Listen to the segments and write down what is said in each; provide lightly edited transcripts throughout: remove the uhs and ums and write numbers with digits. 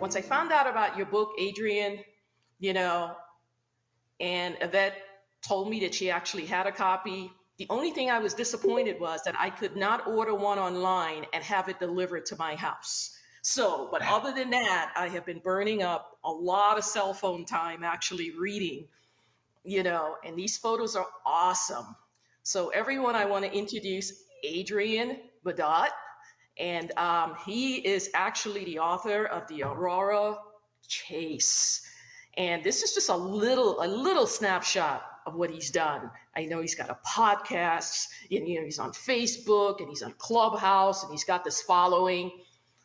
once I found out about your book, Adrien, you know, and Yvette told me that she actually had a copy. The only thing I was disappointed was that I could not order one online and have it delivered to my house. So, but other than that, I have been burning up a lot of cell phone time actually reading, and these photos are awesome. So everyone, I want to introduce Adrien Mauduit, and he is actually the author of the Aurora Chase. And this is just a little snapshot of what he's done. I know he's got a podcast, and he's on Facebook, and he's on Clubhouse, and he's got this following.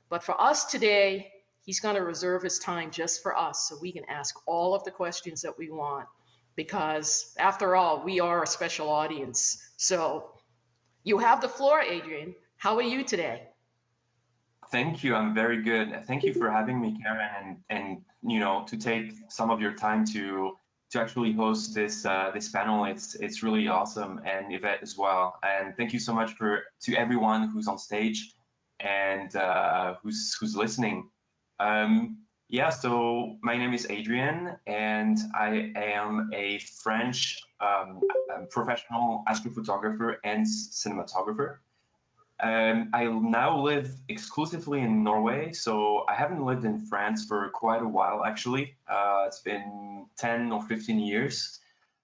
But for us today, he's going to reserve his time just for us so we can ask all of the questions that we want. Because after all, we are a special audience. So you have the floor, Adrien. How are you today? Thank you. I'm very good. Thank you for having me, Karen, and to take some of your time to actually host this panel. It's really awesome, and Yvette as well. And thank you so much to everyone who's on stage and who's listening. Yeah, so my name is Adrien, and I am a French professional astrophotographer and cinematographer. I now live exclusively in Norway, so I haven't lived in France for quite a while, actually. It's been 10 or 15 years.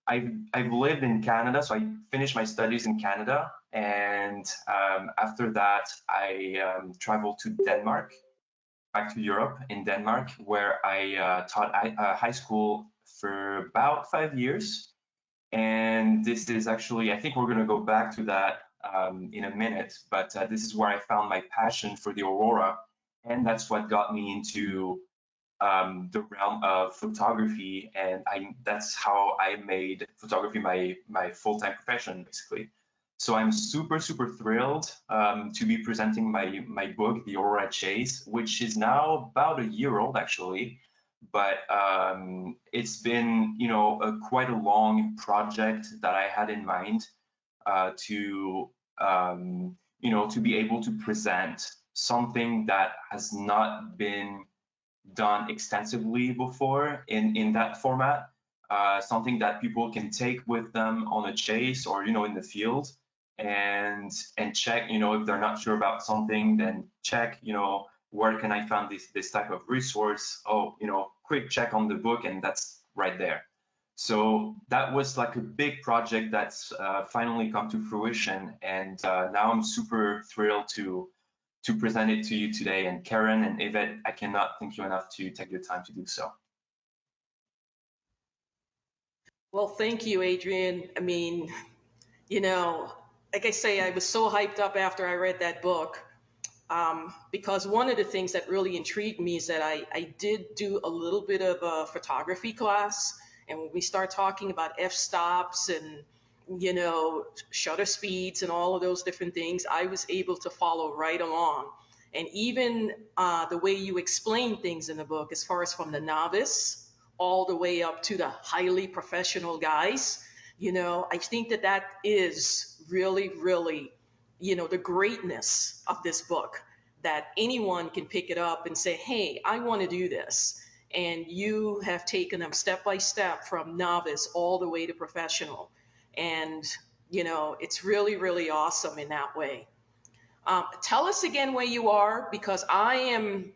I've lived in Canada, so I finished my studies in Canada, and after that, I traveled to Denmark, back to Europe in Denmark, where I taught high school for about 5 years. And this is actually, I think we're going to go back to that in a minute, but this is where I found my passion for the aurora, and that's what got me into the realm of photography, and that's how I made photography my full-time profession, basically. So I'm super thrilled to be presenting my book, The Aurora Chase, which is now about a year old, actually. But it's been, quite a long project that I had in mind to be able to present something that has not been done extensively before in that format, something that people can take with them on a chase or in the field, and check, if they're not sure about something, then check, where can I find this type of resource? Oh, quick check on the book, and that's right there. So that was like a big project that's finally come to fruition, and now I'm super thrilled to present it to you today. And Karen and Yvette, I cannot thank you enough to take the time to do so. Well, thank you, Adrien. I mean, like I say, I was so hyped up after I read that book. Because one of the things that really intrigued me is that I did do a little bit of a photography class. And when we start talking about f-stops and, shutter speeds and all of those different things, I was able to follow right along. And even the way you explain things in the book, as far as from the novice all the way up to the highly professional guys, I think that is really, the greatness of this book, that anyone can pick it up and say, hey, I want to do this. And you have taken them step by step from novice all the way to professional. And, it's really awesome in that way. Tell us again where you are, because I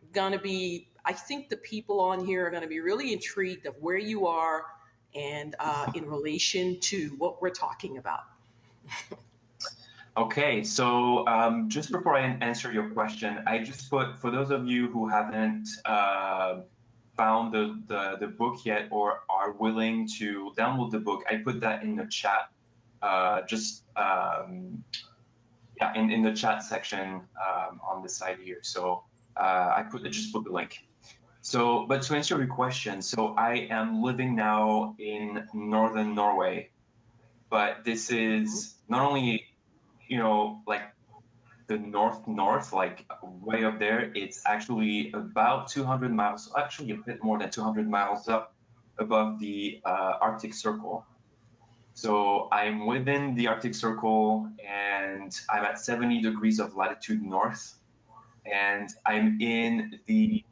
think the people on here are going to be really intrigued of where you are and in relation to what we're talking about. Okay, so just before I answer your question, I just put, for those of you who haven't found the book yet or are willing to download the book, I put that in the chat, in the chat section on the side here. So I just put the link. So, but to answer your question, so I am living now in northern Norway, but this is not only like the north, like way up there, it's actually about 200 miles, actually a bit more than 200 miles up above the Arctic Circle. So I'm within the Arctic Circle, and I'm at 70 degrees of latitude north, and I'm in the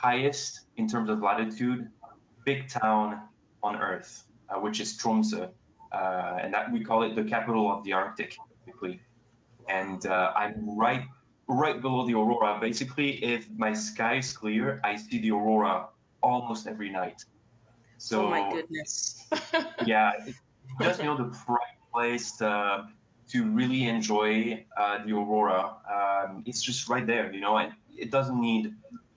highest in terms of latitude big town on Earth, which is Tromsø, and that we call it the capital of the Arctic, typically. And I'm right below the aurora. Basically, if my sky is clear, I see the aurora almost every night. Oh my So goodness. yeah, it's just the right place to really enjoy the aurora. It's just right there, and it doesn't need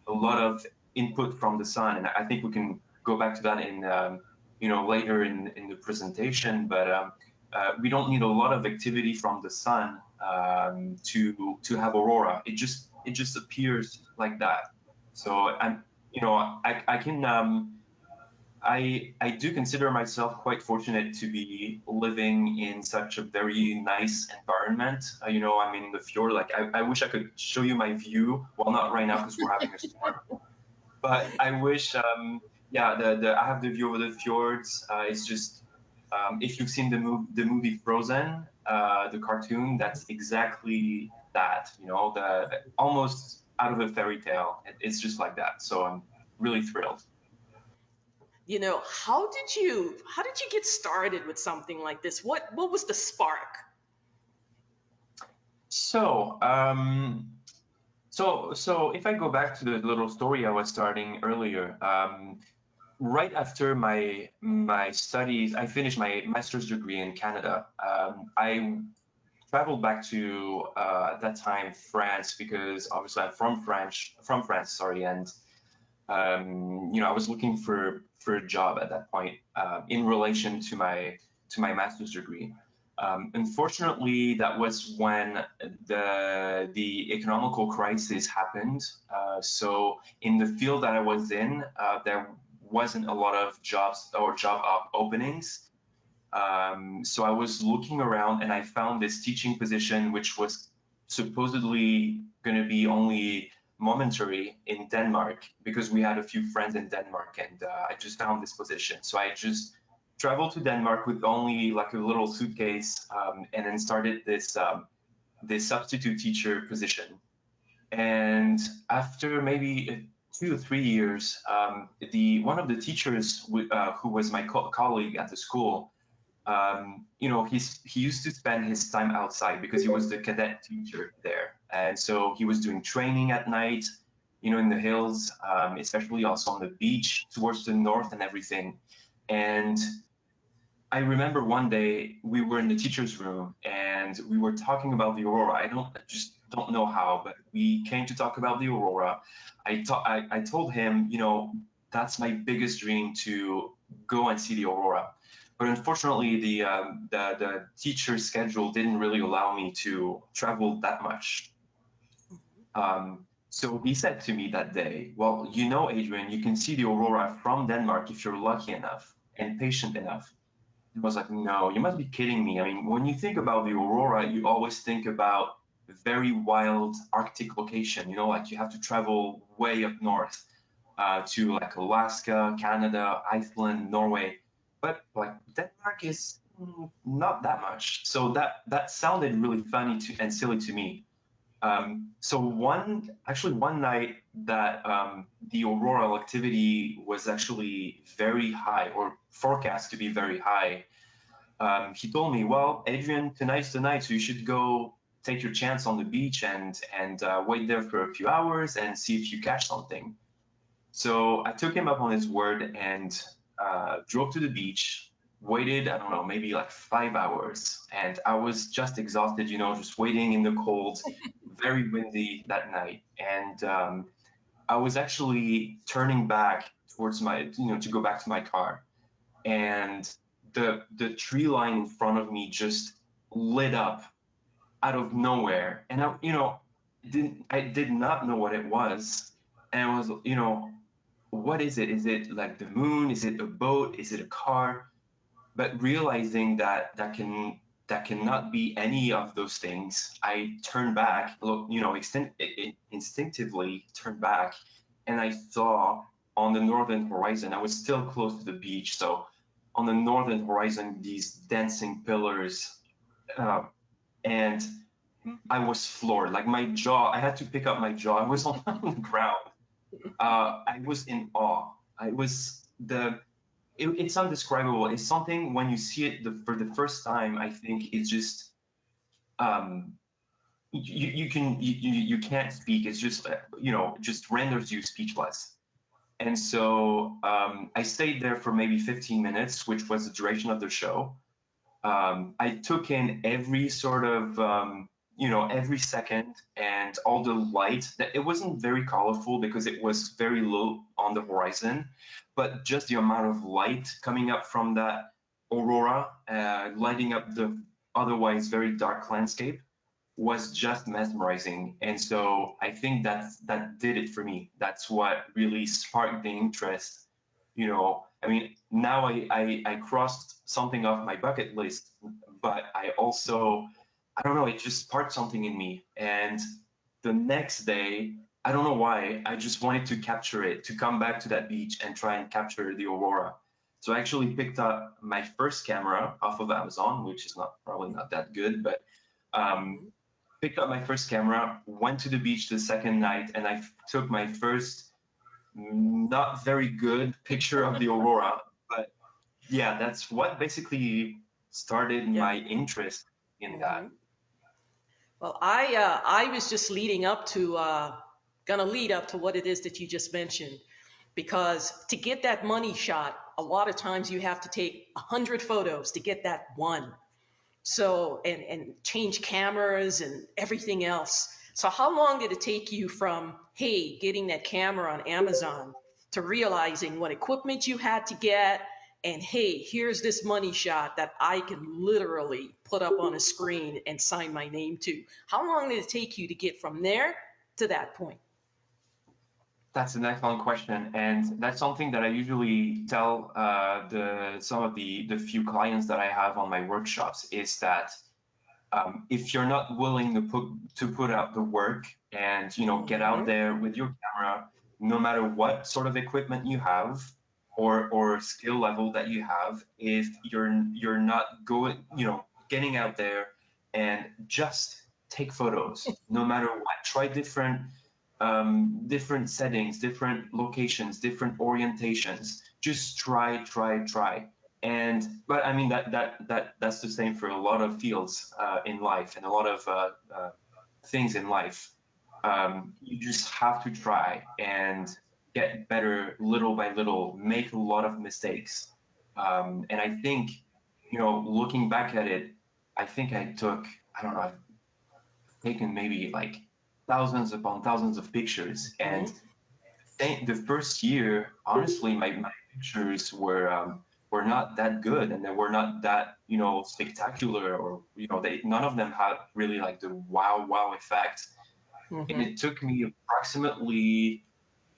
a lot of input from the sun. And I think we can go back to that in later in the presentation. But we don't need a lot of activity from the sun to have aurora. It just appears like that. So I can. I do consider myself quite fortunate to be living in such a very nice environment. I'm in the fjord. Like I wish I could show you my view. Well, not right now because we're having a storm. But I wish, yeah, I have the view over the fjords. It's just if you've seen the movie Frozen, the cartoon, that's exactly that. The almost out of a fairy tale. It's just like that. So I'm really thrilled. How did you get started with something like this? What was the spark? So, so if I go back to the little story I was starting earlier, right after my studies, I finished my master's degree in Canada. I traveled back to at that time France because obviously I'm from France, sorry, and I was looking for a job at that point in relation to my master's degree. Unfortunately, that was when the economical crisis happened. So in the field that I was in, there wasn't a lot of jobs or openings. So I was looking around and I found this teaching position, which was supposedly going to be only momentary in Denmark because we had a few friends in Denmark, and I just found this position. So I just traveled to Denmark with only like a little suitcase, and then started this substitute teacher position. And after maybe 2 or 3 years, the one of the teachers who was my colleague at the school, he used to spend his time outside because he was the cadet teacher there, and so he was doing training at night, in the hills, especially also on the beach towards the north and everything. And I remember one day we were in the teacher's room and we were talking about the aurora. I just don't know how, but we came to talk about the aurora. I told him, that's my biggest dream to go and see the aurora. But unfortunately, the teacher's schedule didn't really allow me to travel that much. So he said to me that day, well, Adrien, you can see the aurora from Denmark if you're lucky enough and patient enough. I was like, no, you must be kidding me. I mean, when you think about the aurora, you always think about very wild Arctic location, like you have to travel way up north to like Alaska, Canada, Iceland, Norway. But like Denmark is not that much. So that sounded really funny and silly to me. So one night that the auroral activity was actually very high or forecast to be very high, he told me, well, Adrien, tonight's the night, so you should go take your chance on the beach and wait there for a few hours and see if you catch something. So I took him up on his word and drove to the beach, waited, I don't know, maybe like 5 hours. And I was just exhausted, just waiting in the cold, very windy that night. And I was actually turning back towards to go back to my car. And the tree line in front of me just lit up out of nowhere. And I did not know what it was. And I was, what is it? Is it like the moon? Is it a boat? Is it a car? But realizing that cannot be any of those things, I turned back, instinctively turned back, and I saw on the northern horizon, I was still close to the beach, so on the northern horizon, these dancing pillars, and I was floored. Like my jaw, I had to pick up my jaw. I was on the ground. I was in awe. It's undescribable. It's something when you see it for the first time, I think it's just, um, you can't speak. It's just, just renders you speechless. And so I stayed there for maybe 15 minutes, which was the duration of the show. I took in every sort of, every second and all the light. That it wasn't very colorful because it was very low on the horizon, but just the amount of light coming up from that aurora, lighting up the otherwise very dark landscape was just mesmerizing. And so I think that did it for me. That's what really sparked the interest. I mean, now I crossed something off my bucket list, but I don't know, it just sparked something in me. And the next day, I don't know why, I just wanted to capture it, to come back to that beach and try and capture the aurora. So I actually picked up my first camera off of Amazon, which is probably not that good, but um, picked up my first camera, went to the beach the second night, and I took my first not very good picture of the aurora. But yeah, that's what basically started Yeah. my interest in that. Hmm. Well, I was just gonna lead up to what it is that you just mentioned, because to get that money shot, a lot of times you have to take 100 photos to get that one. So, and change cameras and everything else. So how long did it take you from, hey, getting that camera on Amazon to realizing what equipment you had to get, and hey, here's this money shot that I can literally put up on a screen and sign my name to? How long did it take you to get from there to that point? That's an excellent question, and that's something that I usually tell the some of the few clients that I have on my workshops is that if you're not willing to put out the work and get out Hmm. there with your camera, no matter what sort of equipment you have or skill level that you have, if you're not going, getting out there and just take photos, no matter what, try different settings, different locations, different orientations. Just try. And but I mean that's the same for a lot of fields in life and a lot of things in life. You just have to try and get better little by little, make a lot of mistakes. And I think, looking back at it, I think I don't know, I've taken maybe like thousands upon thousands of pictures. Hmm. And the first year, honestly, my pictures were not that good, and they were not that spectacular, or they none of them had really like the wow effect. And Hmm. it took me approximately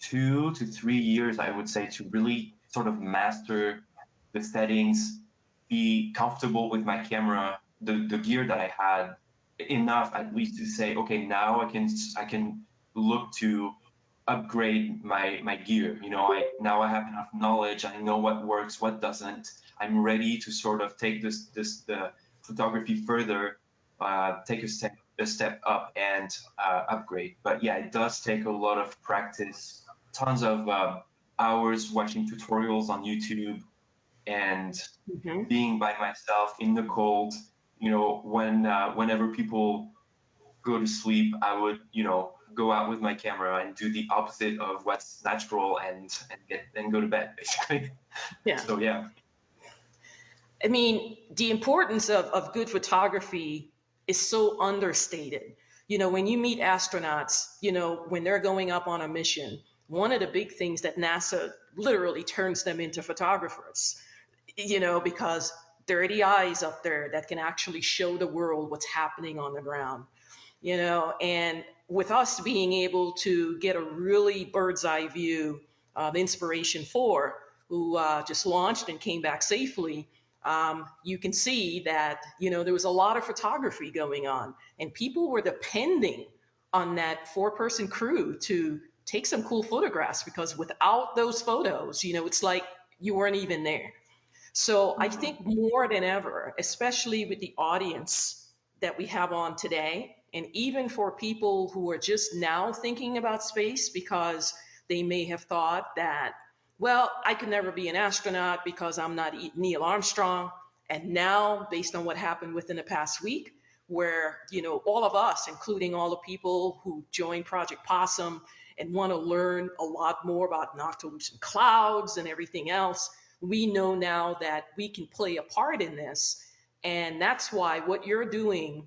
2 to 3 years, I would say, to really sort of master the settings, be comfortable with my camera, the gear that I had, enough at least to say, okay, now I can look to upgrade my gear. I have enough knowledge. I know what works, what doesn't. I'm ready to sort of take the photography further, take a step up and upgrade. But yeah, it does take a lot of practice, tons of hours watching tutorials on YouTube, and Hmm. being by myself in the cold. Whenever people go to sleep, I would, go out with my camera and do the opposite of what's natural, and go to bed basically. Yeah. So yeah. I mean, the importance of good photography is so understated. When you meet astronauts, when they're going up on a mission, one of the big things that NASA literally turns them into photographers, because there are the eyes up there that can actually show the world what's happening on the ground. And with us being able to get a really bird's eye view of Inspiration 4, who just launched and came back safely, you can see that, there was a lot of photography going on, and people were depending on that four-person crew to take some cool photographs, because without those photos, it's like you weren't even there. So I Mhm. think more than ever, especially with the audience that we have on today, and even for people who are just now thinking about space, because They may have thought that, well, I could never be an astronaut because I'm not Neil Armstrong. And now, based on what happened within the past week, where, all of us, including all the people who joined Project PoSSUM and want to learn a lot more about noctilucent clouds and everything else, we know now that we can play a part in this. And that's why what you're doing,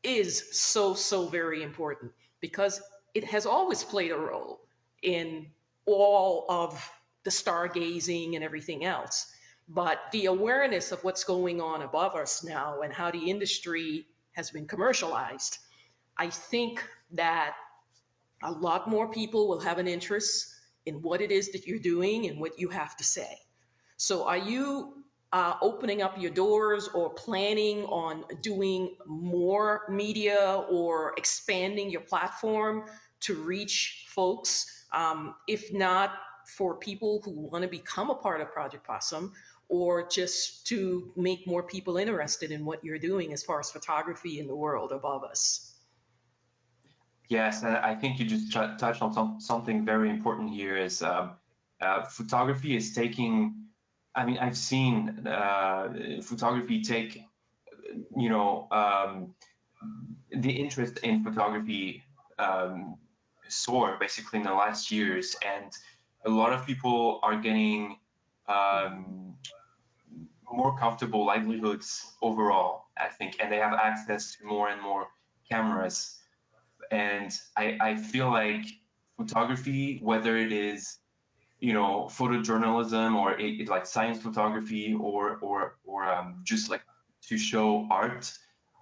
is so, so very important, because it has always played a role in all of the stargazing and everything else. But the awareness of what's going on above us now and how the industry has been commercialized, I think that a lot more people will have an interest in what it is that you're doing and what you have to say. So are you opening up your doors or planning on doing more media or expanding your platform to reach folks, if not for people who want to become a part of Project PoSSUM, or just to make more people interested in what you're doing as far as photography in the world above us? Yes, and I think you just touched on something very important here is photography is taking, I mean, I've seen photography take, the interest in photography soar basically in the last years, and a lot of people are getting more comfortable livelihoods overall, I think, and they have access to more and more cameras. And I feel like photography, whether it is, photojournalism or like science photography or just like to show art,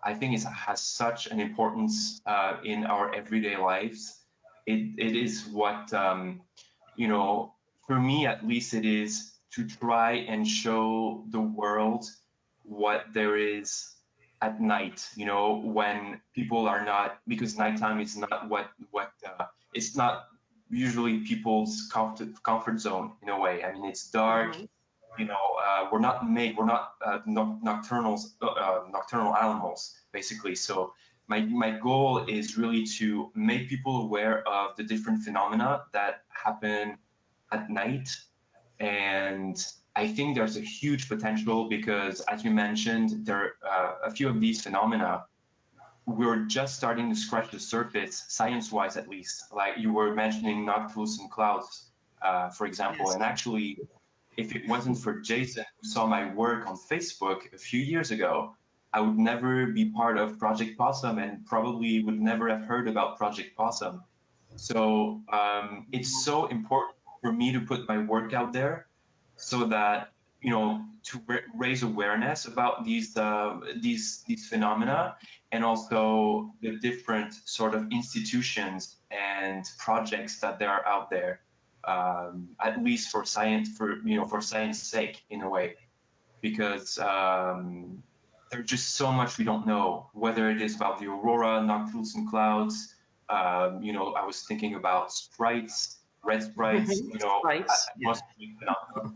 I think it has such an importance in our everyday lives. It is what, for me at least, it is to try and show the world what there is at night, when people are not, because nighttime is not it's not usually people's comfort zone in a way. I mean, it's dark, Mhm. we're not nocturnal animals, basically. So my goal is really to make people aware of the different phenomena that happen at night. And I think there's a huge potential because, as you mentioned, there are a few of these phenomena. We're just starting to scratch the surface, science-wise at least. Like you were mentioning noctilucent clouds, for example. Yes. And actually, if it wasn't for Jason, who saw my work on Facebook a few years ago, I would never be part of Project PoSSUM and probably would never have heard about Project PoSSUM. So it's so important for me to put my work out there so that, to raise awareness about these phenomena, and also the different sort of institutions and projects that there are out there, at least for science, for science sake in a way, because there's just so much we don't know, whether it is about the aurora, noctilucent clouds. I was thinking about sprites, red sprites, Right. Yeah. atmospheric phenomena.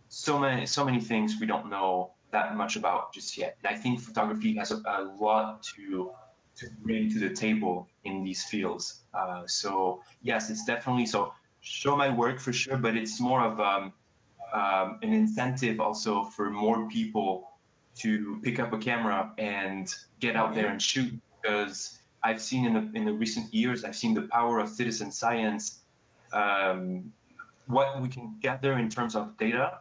So many things we don't know that much about just yet. And I think photography has a lot to bring to the table in these fields. So yes, it's definitely so. Show my work for sure, but it's more of an incentive also for more people to pick up a camera and get out there and shoot, because I've seen in the recent years, I've seen the power of citizen science. What we can gather in terms of data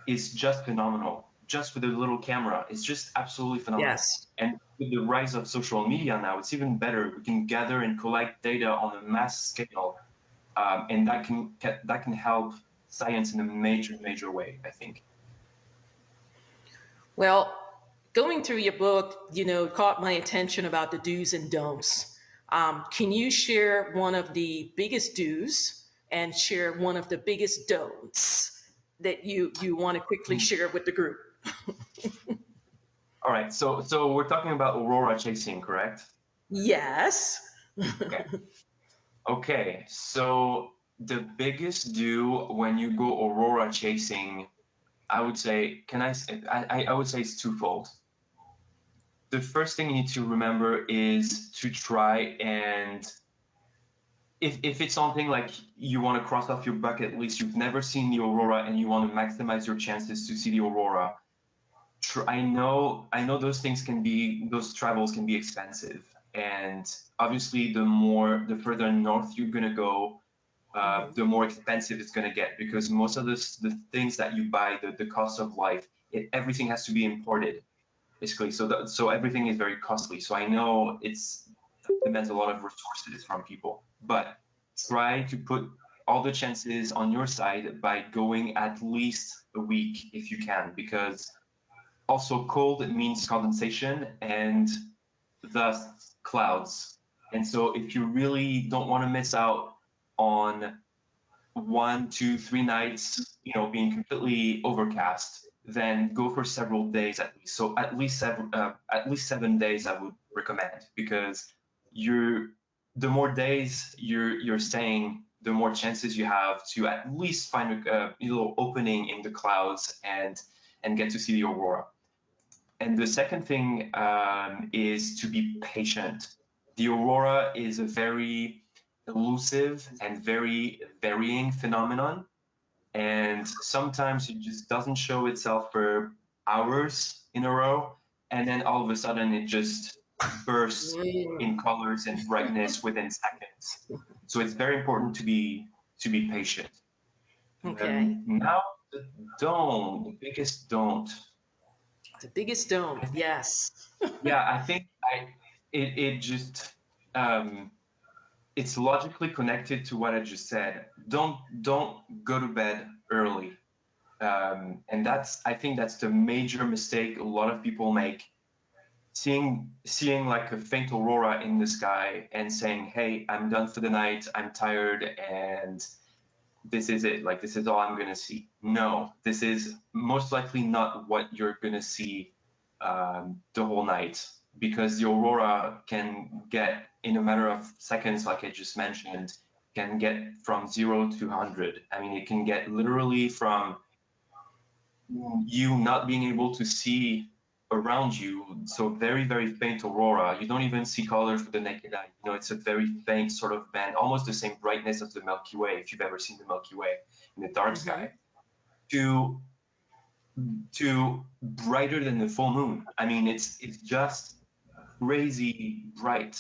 is just phenomenal. Just with a little camera, it's just absolutely phenomenal. Yes. And with the rise of social media now, it's even better. We can gather and collect data on a mass scale, and that can help science in a major way, I think. Well, going through your book, caught my attention about the do's and don'ts. Can you share one of the biggest do's and share one of the biggest don'ts that you want to quickly share with the group? All right, so we're talking about Aurora Chasing, correct? Yes. Okay. Okay, so the biggest do when you go Aurora chasing, I would say, I would say it's twofold. The first thing you need to remember is to try and if it's something like you want to cross off your bucket list, you've never seen the aurora and you want to maximize your chances to see the aurora, I know those travels can be expensive, and obviously the further north you're gonna go, the more expensive it's gonna get, because most of the things that you buy, the cost of life, everything has to be imported basically. So everything is very costly. So I know it's demands a lot of resources from people, but try to put all the chances on your side by going at least a week if you can, because also cold means condensation and thus clouds. And so if you really don't want to miss out on 1, 2, 3 nights, being completely overcast, then go for several days at least. So at least 7 days I would recommend, because the more days you're staying, the more chances you have to at least find a little opening in the clouds and get to see the aurora. And the second thing is to be patient. The aurora is a very elusive and very varying phenomenon. And sometimes it just doesn't show itself for hours in a row. And then all of a sudden it just bursts in colors and brightness within seconds. So it's very important to be patient. Okay. Now the biggest don't. The biggest dome, yes. Yeah, I think it just it's logically connected to what I just said. Don't go to bed early, and I think that's the major mistake a lot of people make. Seeing like a faint aurora in the sky and saying, "Hey, I'm done for the night. I'm tired, and this is it. Like this is all I'm gonna see." No, this is most likely not what you're gonna see the whole night, because the aurora can get, in a matter of seconds, like I just mentioned, can get from 0 to 100. I mean, it can get literally from you not being able to see around you, so very, very faint aurora. You don't even see colors with the naked eye. It's a very faint sort of band, almost the same brightness of the Milky Way, if you've ever seen the Milky Way in the dark sky, to brighter than the full moon. I mean, it's just crazy bright.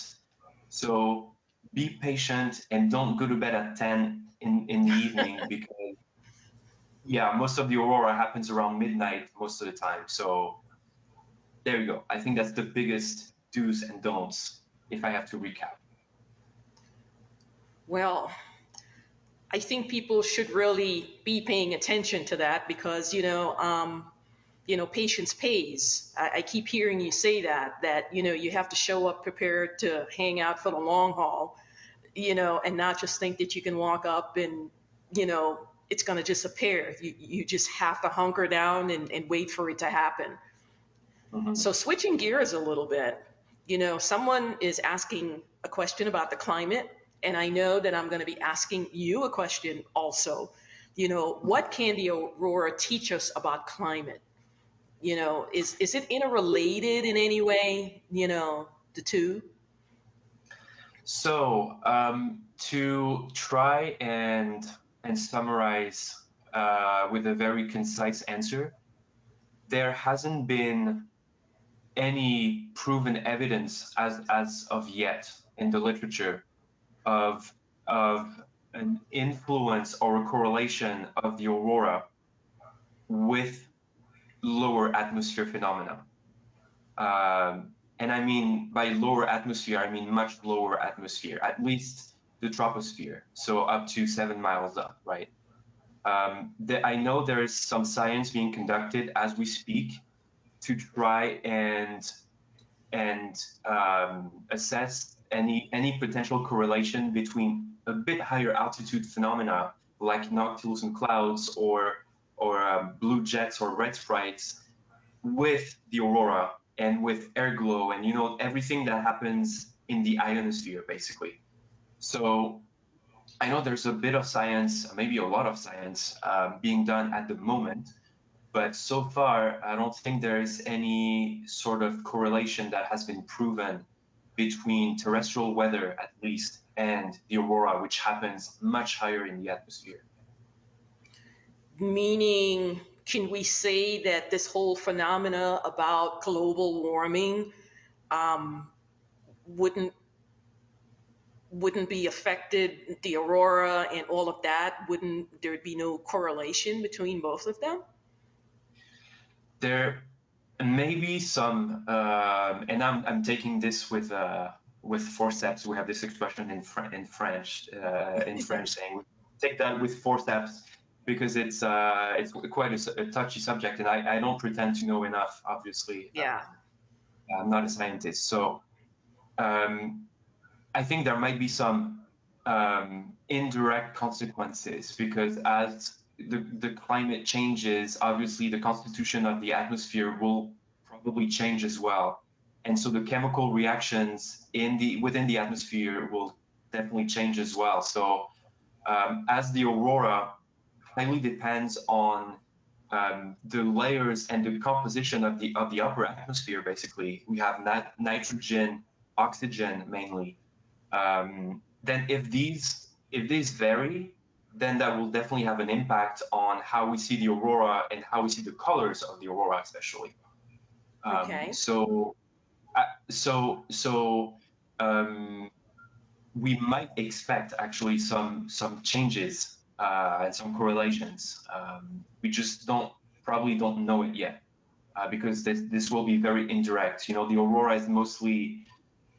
So be patient and don't go to bed at 10 in the evening, because yeah, most of the aurora happens around midnight most of the time. So there you go. I think that's the biggest do's and don'ts, if I have to recap. Well, I think people should really be paying attention to that, because patience pays. I keep hearing you say that you have to show up prepared to hang out for the long haul, and not just think that you can walk up and it's going to just appear. You just have to hunker down and wait for it to happen. So switching gears a little bit, someone is asking a question about the climate, and I know that I'm going to be asking you a question also. What can the aurora teach us about climate? Is it interrelated in any way, the two? So to try and summarize with a very concise answer, there hasn't been any proven evidence as of yet in the literature of an influence or a correlation of the aurora with lower atmosphere phenomena. And I mean, by lower atmosphere, I mean much lower atmosphere, at least the troposphere, so up to 7 miles up, right? I know there is some science being conducted as we speak to try and assess any potential correlation between a bit higher altitude phenomena like noctilucent clouds or blue jets or red sprites with the aurora and with air glow and everything that happens in the ionosphere basically. So I know there's a bit of science, maybe a lot of science being done at the moment, but so far I don't think there is any sort of correlation that has been proven between terrestrial weather, at least, and the aurora, which happens much higher in the atmosphere. Meaning, can we say that this whole phenomena about global warming wouldn't be affected, the aurora and all of that? Wouldn't there be no correlation between both of them? There may be some, and I'm taking this with forceps. We have this expression in French saying take that with forceps, because it's quite a touchy subject, and I don't pretend to know enough, obviously. Yeah. I'm not a scientist, so I think there might be some indirect consequences, because as the climate changes, obviously the constitution of the atmosphere will probably change as well, and so the chemical reactions within the atmosphere will definitely change as well. So as the aurora highly depends on the layers and the composition of the upper atmosphere, basically we have nitrogen, oxygen mainly. Then if these vary, then that will definitely have an impact on how we see the aurora and how we see the colors of the aurora, especially. Okay. We might expect actually some changes and some correlations. We just probably don't know it yet, because this will be very indirect. You know, the aurora is mostly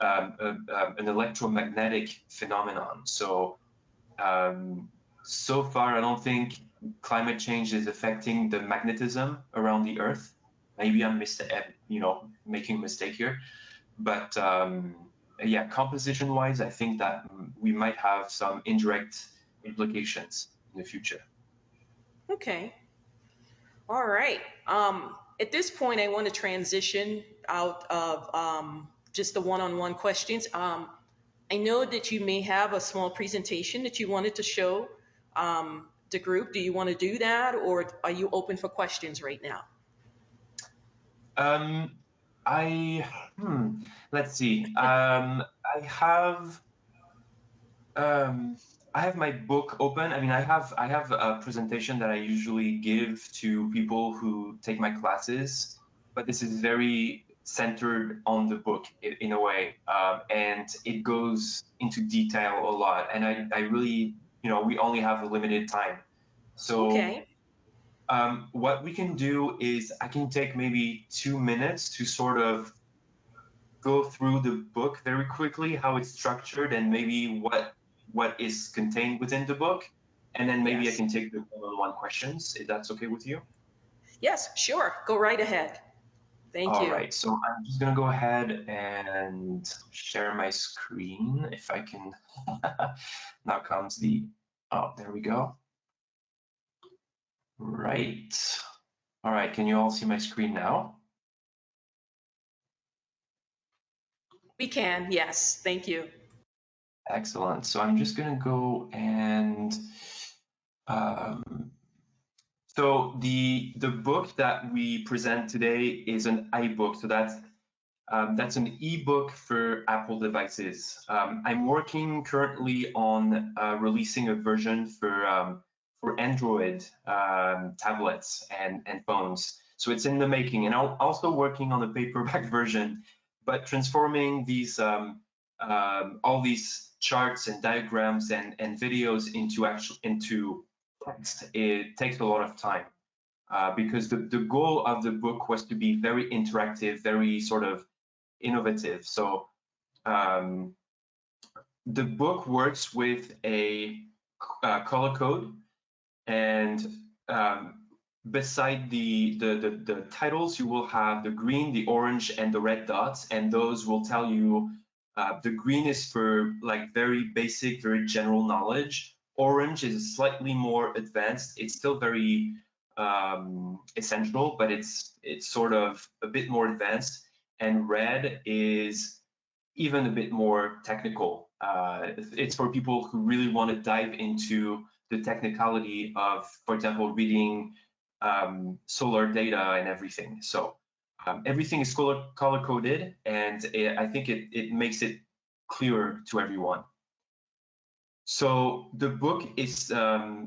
an electromagnetic phenomenon. So so far, I don't think climate change is affecting the magnetism around the Earth. Maybe I'm making a mistake here, but yeah, composition-wise, I think that we might have some indirect implications in the future. Okay. All right. At this point, I want to transition out of just the one-on-one questions. I know that you may have a small presentation that you wanted to show the group. Do you want to do that, or are you open for questions right now? Let's see. I have my book open. I mean, I have a presentation that I usually give to people who take my classes, but this is very centered on the book in a way, and it goes into detail a lot. And I really, we only have a limited time, so. Okay. What we can do is I can take maybe 2 minutes to sort of go through the book very quickly, how it's structured, and maybe what is contained within the book, and then maybe Yes. I can take the one-on-one questions, if that's okay with you. Yes, sure. Go right ahead. Thank you. All right, so I'm just gonna go ahead and share my screen if I can. Now comes oh, there we go. Right. All right, can you all see my screen now? We can, yes. Thank you. Excellent. So I'm just going to go and so the book that we present today is an iBook. So that's an ebook for Apple devices. I'm working currently on releasing a version for Android tablets and phones. So it's in the making, and I'm also working on a paperback version, but transforming these all these charts and diagrams and videos into text, it takes a lot of time, because the goal of the book was to be very interactive, very sort of innovative. So the book works with a color code, and beside the titles, you will have the green, the orange, and the red dots, and those will tell you the green is for like very basic, very general knowledge. Orange is slightly more advanced. It's still very essential, but it's sort of a bit more advanced. And red is even a bit more technical. It's for people who really want to dive into the technicality of, for example, reading solar data and everything. So everything is color coded, and I think it makes it clearer to everyone. So the book is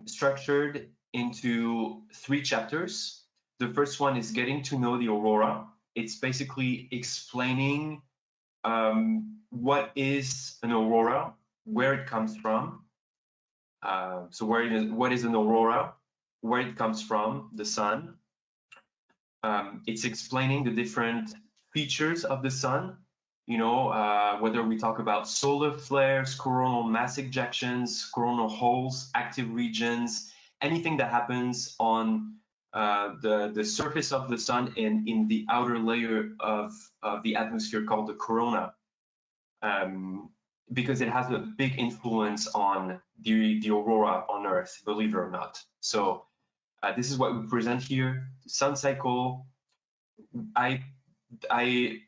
structured into 3 chapters. The first one is getting to know the aurora. It's basically explaining what is an aurora, where it comes from. So what is an aurora, where it comes from, the sun. It's explaining the different features of the sun, whether we talk about solar flares, coronal mass ejections, coronal holes, active regions, anything that happens on the surface of the sun and in the outer layer of the atmosphere called the corona, because it has a big influence on the aurora on Earth, believe it or not. So this is what we present here, sun cycle. I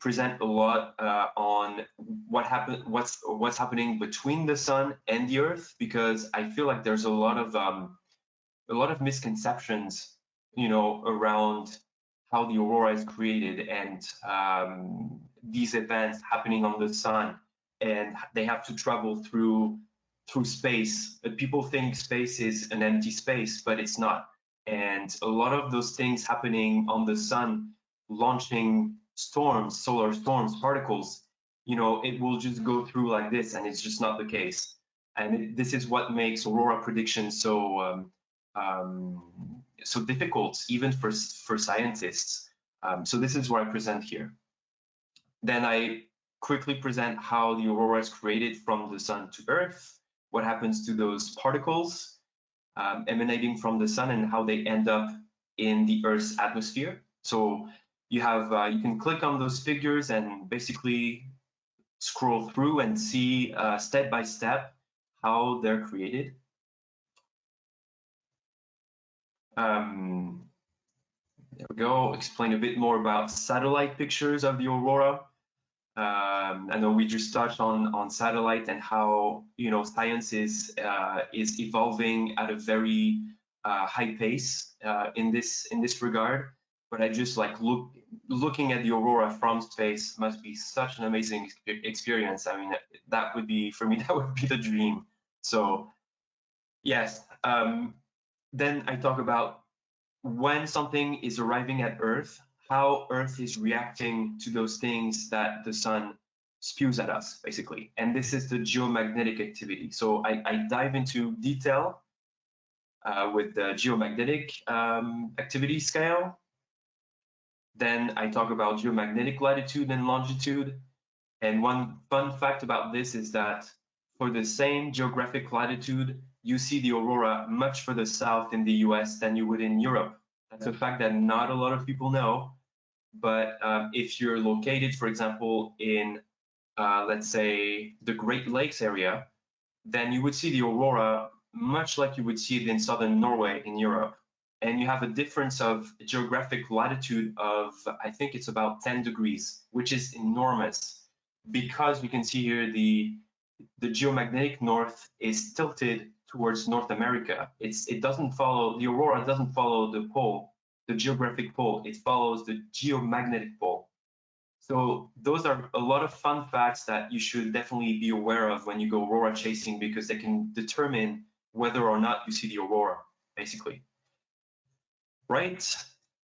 present a lot on what's happening between the sun and the Earth, because I feel like there's a lot of misconceptions, around how the aurora is created and these events happening on the sun, and they have to travel through space. People think space is an empty space, but it's not. And a lot of those things happening on the sun, launching storms, solar storms, particles, it will just go through like this, and it's just not the case. And this is what makes aurora prediction so difficult, even for scientists. So this is what I present here. Then I quickly present how the aurora is created from the sun to Earth, what happens to those particles emanating from the sun, and how they end up in the Earth's atmosphere. So you can click on those figures and basically scroll through and see step by step how they're created. There we go. Explain a bit more about satellite pictures of the aurora. I know we just touched on satellite and how science is evolving at a very high pace in this regard. But I just like looking at the aurora from space must be such an amazing experience. I mean, that would be, for me, that would be the dream. So yes. Then I talk about when something is arriving at Earth, how Earth is reacting to those things that the sun spews at us, basically. And this is the geomagnetic activity. So I dive into detail with the geomagnetic activity scale. Then I talk about geomagnetic latitude and longitude. And one fun fact about this is that for the same geographic latitude, you see the aurora much further south in the US than you would in Europe. That's a fact that not a lot of people know. But if you're located, for example, in, let's say, the Great Lakes area, then you would see the aurora much like you would see it in southern Norway in Europe. And you have a difference of geographic latitude of, I think it's about 10 degrees, which is enormous, because we can see here the geomagnetic north is tilted towards North America. It doesn't follow, the aurora doesn't follow the pole, the geographic pole, it follows the geomagnetic pole. So those are a lot of fun facts that you should definitely be aware of when you go aurora chasing, because they can determine whether or not you see the aurora, basically. Right?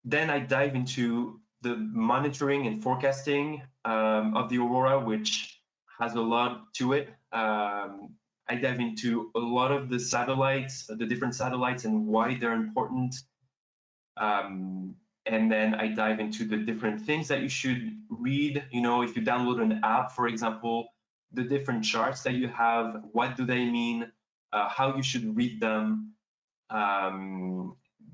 Then I dive into the monitoring and forecasting of the aurora, which has a lot to it. I dive into a lot of the satellites, the different satellites, and why they're important. And then I dive into the different things that you should read. If you download an app, for example, the different charts that you have, what do they mean, how you should read them,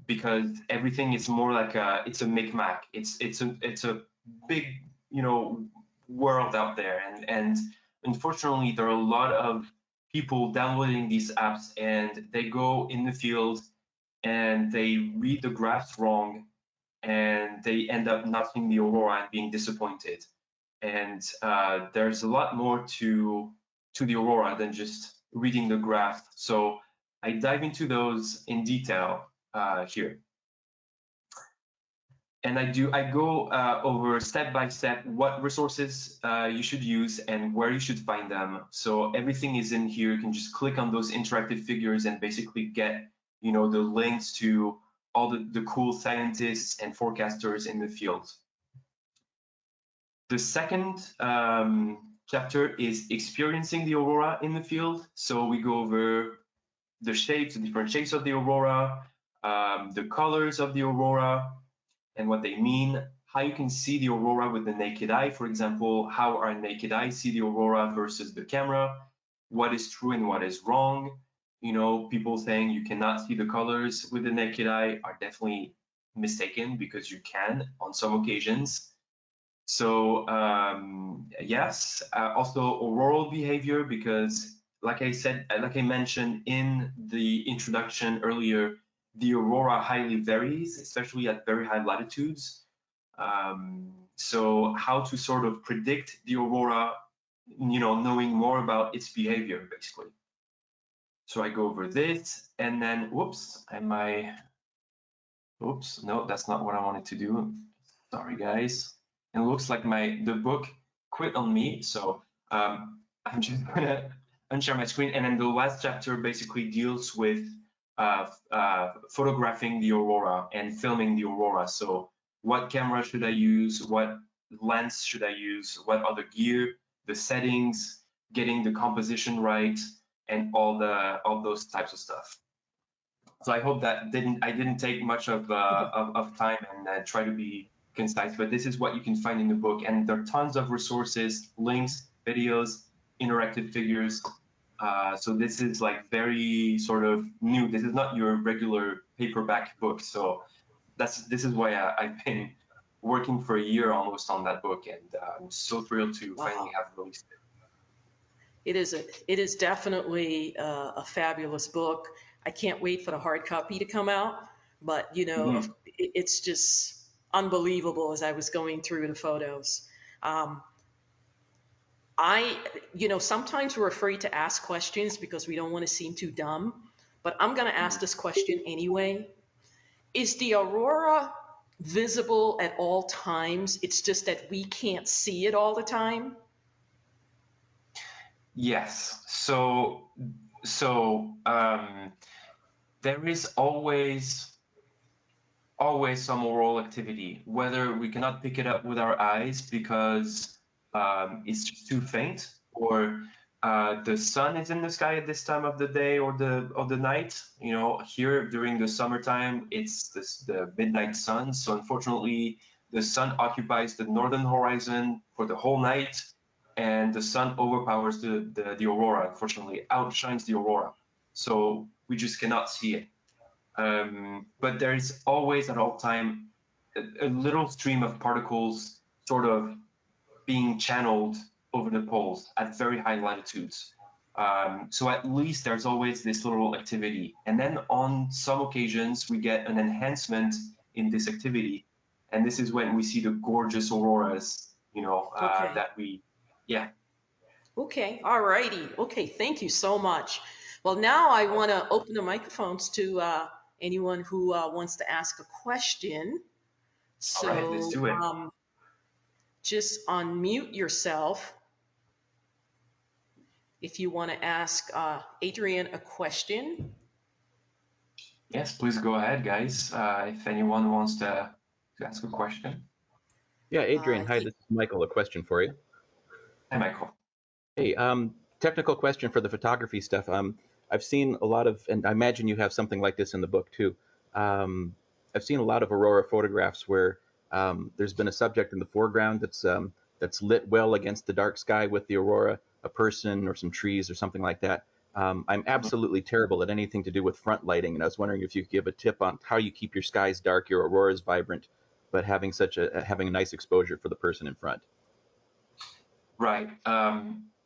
because everything is more like it's a micmac. It's a big world out there, and unfortunately there are a lot of people downloading these apps, and they go in the field and they read the graphs wrong, and they end up not seeing the aurora and being disappointed. And there's a lot more to the aurora than just reading the graph. So I dive into those in detail here. And I go over step by step what resources you should use and where you should find them. So everything is in here. You can just click on those interactive figures and basically get, the links to all the cool scientists and forecasters in the field. The second chapter is experiencing the aurora in the field. So we go over the shapes, the different shapes of the aurora, the colors of the aurora, and what they mean, how you can see the aurora with the naked eye, for example, how our naked eye see the aurora versus the camera, what is true and what is wrong. People saying you cannot see the colors with the naked eye are definitely mistaken, because you can on some occasions. So yes, also auroral behavior, because like I mentioned in the introduction earlier, the aurora highly varies, especially at very high latitudes. So how to sort of predict the aurora, knowing more about its behavior, basically. So I go over this, and then, whoops, no, that's not what I wanted to do. Sorry, guys. It looks like the book quit on me, so I'm just gonna unshare my screen, and then the last chapter basically deals with photographing the aurora and filming the aurora. So what camera should I use? What lens should I use? What other gear? The settings, getting the composition right, and all those types of stuff. So I hope that I didn't take much of time and try to be concise, but this is what you can find in the book, and there are tons of resources, links, videos, interactive figures. So this is like very sort of new. This is not your regular paperback book. So this is why I've been working for a year almost on that book, and I'm so thrilled to finally have released it. It is definitely a fabulous book. I can't wait for the hard copy to come out, but it's just unbelievable as I was going through the photos. Sometimes we're afraid to ask questions because we don't want to seem too dumb, but I'm going to ask this question anyway. Is the aurora visible at all times? It's just that we can't see it all the time? Yes. So there is always some auroral activity, whether we cannot pick it up with our eyes because it's just too faint, or the sun is in the sky at this time of the day or the night. Here during the summertime, it's the midnight sun. So unfortunately, the sun occupies the northern horizon for the whole night, and the sun overpowers the aurora. Unfortunately, outshines the aurora. So we just cannot see it. But there is always at all time a little stream of particles sort of being channeled over the poles at very high latitudes. So at least there's always this little activity. And then on some occasions, we get an enhancement in this activity. And this is when we see the gorgeous auroras, Okay. that yeah. Okay, all righty. Okay, thank you so much. Well, now I want to open the microphones to anyone who wants to ask a question. All right, let's do it. Just unmute yourself if you want to ask Adrien a question. Yes, please go ahead, guys. If anyone wants to ask a question. Yeah, Adrien, hi, this is Michael. A question for you. Hi, Michael. Hey, technical question for the photography stuff. I've seen a lot of, and I imagine you have something like this in the book too. I've seen a lot of aurora photographs where there's been a subject in the foreground that's lit well against the dark sky with the aurora, a person or some trees or something like that. I'm absolutely terrible at anything to do with front lighting, and I was wondering if you could give a tip on how you keep your skies dark, your auroras vibrant, but having a nice exposure for the person in front. Right.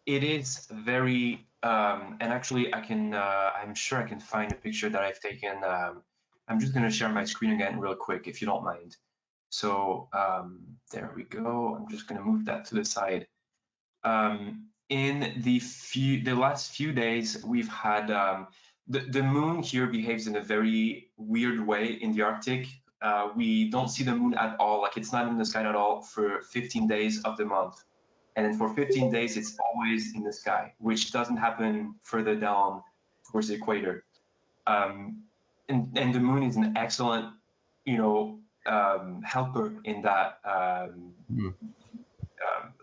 It is very, and actually I'm sure I can find a picture that I've taken. I'm just going to share my screen again real quick, if you don't mind. So there we go. I'm just going to move that to the side. In the last few days, we've had the moon here behaves in a very weird way in the Arctic. we don't see the moon at all. Like it's not in the sky at all for 15 days of the month. And then for 15 days, it's always in the sky, which doesn't happen further down towards the equator. And the moon is an excellent, helper in that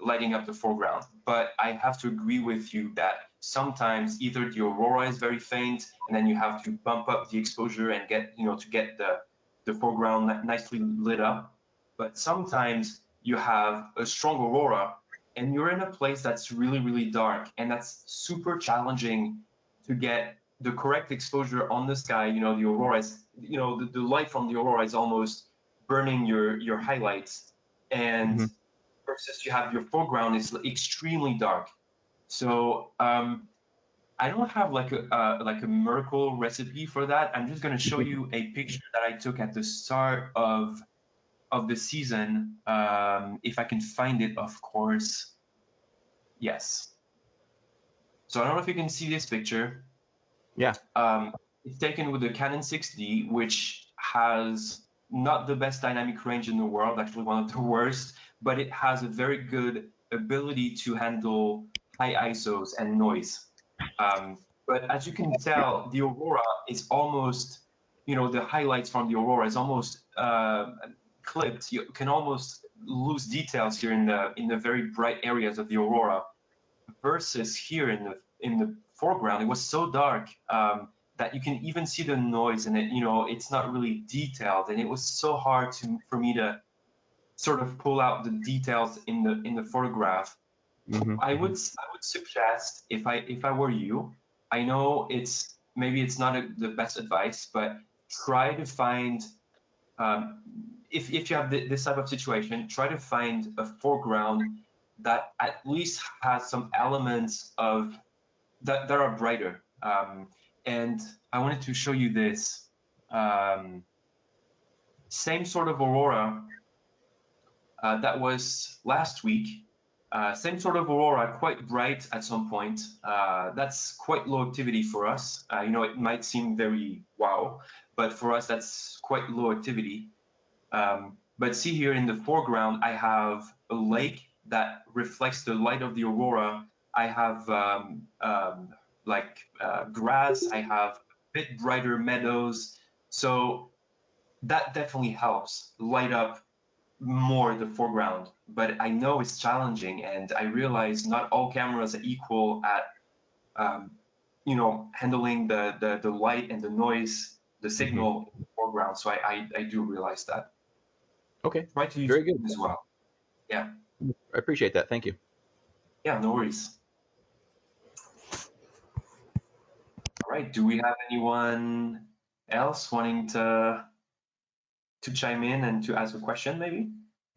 lighting up the foreground. But I have to agree with you that sometimes either the aurora is very faint, and then you have to bump up the exposure and get, to get the foreground nicely lit up. But sometimes you have a strong aurora, and you're in a place that's really, really dark, and that's super challenging to get the correct exposure on the sky. The aurora is, the light from the aurora is almost burning your highlights, and versus you have your foreground is extremely dark. So I don't have like a miracle recipe for that. I'm just going to show you a picture that I took at the start of the season, if I can find it, of course. Yes. So I don't know if you can see this picture. Yeah. It's taken with the Canon 6D, which has not the best dynamic range in the world, actually one of the worst, but it has a very good ability to handle high ISOs and noise. But as you can tell, the aurora is almost, the highlights from the aurora is almost clipped. You can almost lose details here in the very bright areas of the aurora, versus here in the foreground, it was so dark that you can even see the noise, and it's not really detailed, and it was so hard for me to sort of pull out the details in the photograph. I would suggest, if I were you, I know maybe it's not the best advice, but try to find, if you have this type of situation, try to find a foreground that at least has some elements of that are brighter. And I wanted to show you this. Same sort of aurora that was last week. Same sort of aurora, quite bright at some point. That's quite low activity for us. It might seem very wow, but for us, that's quite low activity. But see here in the foreground, I have a lake that reflects the light of the aurora. I have grass. I have a bit brighter meadows. So that definitely helps light up more the foreground. But I know it's challenging, and I realize not all cameras are equal at handling the light and the noise, the signal in the foreground. So I do realize that. Okay. Try to use Very good as well. Yeah. I appreciate that. Thank you. Yeah, no worries. All right. Do we have anyone else wanting to chime in and to ask a question, maybe?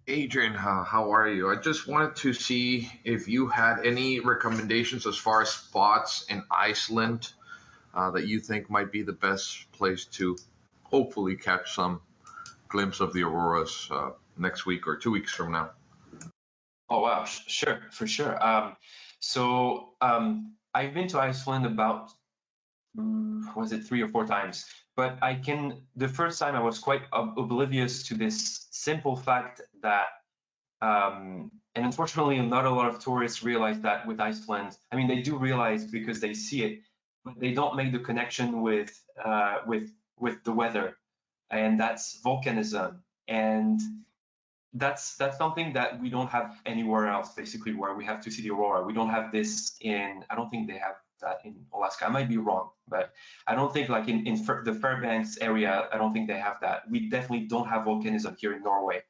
Adrien, how are you? I just wanted to see if you had any recommendations as far as spots in Iceland that you think might be the best place to hopefully catch some glimpse of the auroras next week or 2 weeks from now. Oh, wow. Sure, for sure. I've been to Iceland about, was it 3 or 4 times? But the first time I was quite oblivious to this simple fact that, and unfortunately not a lot of tourists realize that with Iceland. I mean, they do realize because they see it, but they don't make the connection with the weather, and that's volcanism. And that's something that we don't have anywhere else, basically, where we have to see the aurora. We don't have this I don't think they have that in Alaska. I might be wrong, but I don't think like in the Fairbanks area, I don't think they have that. We definitely don't have volcanism here in Norway.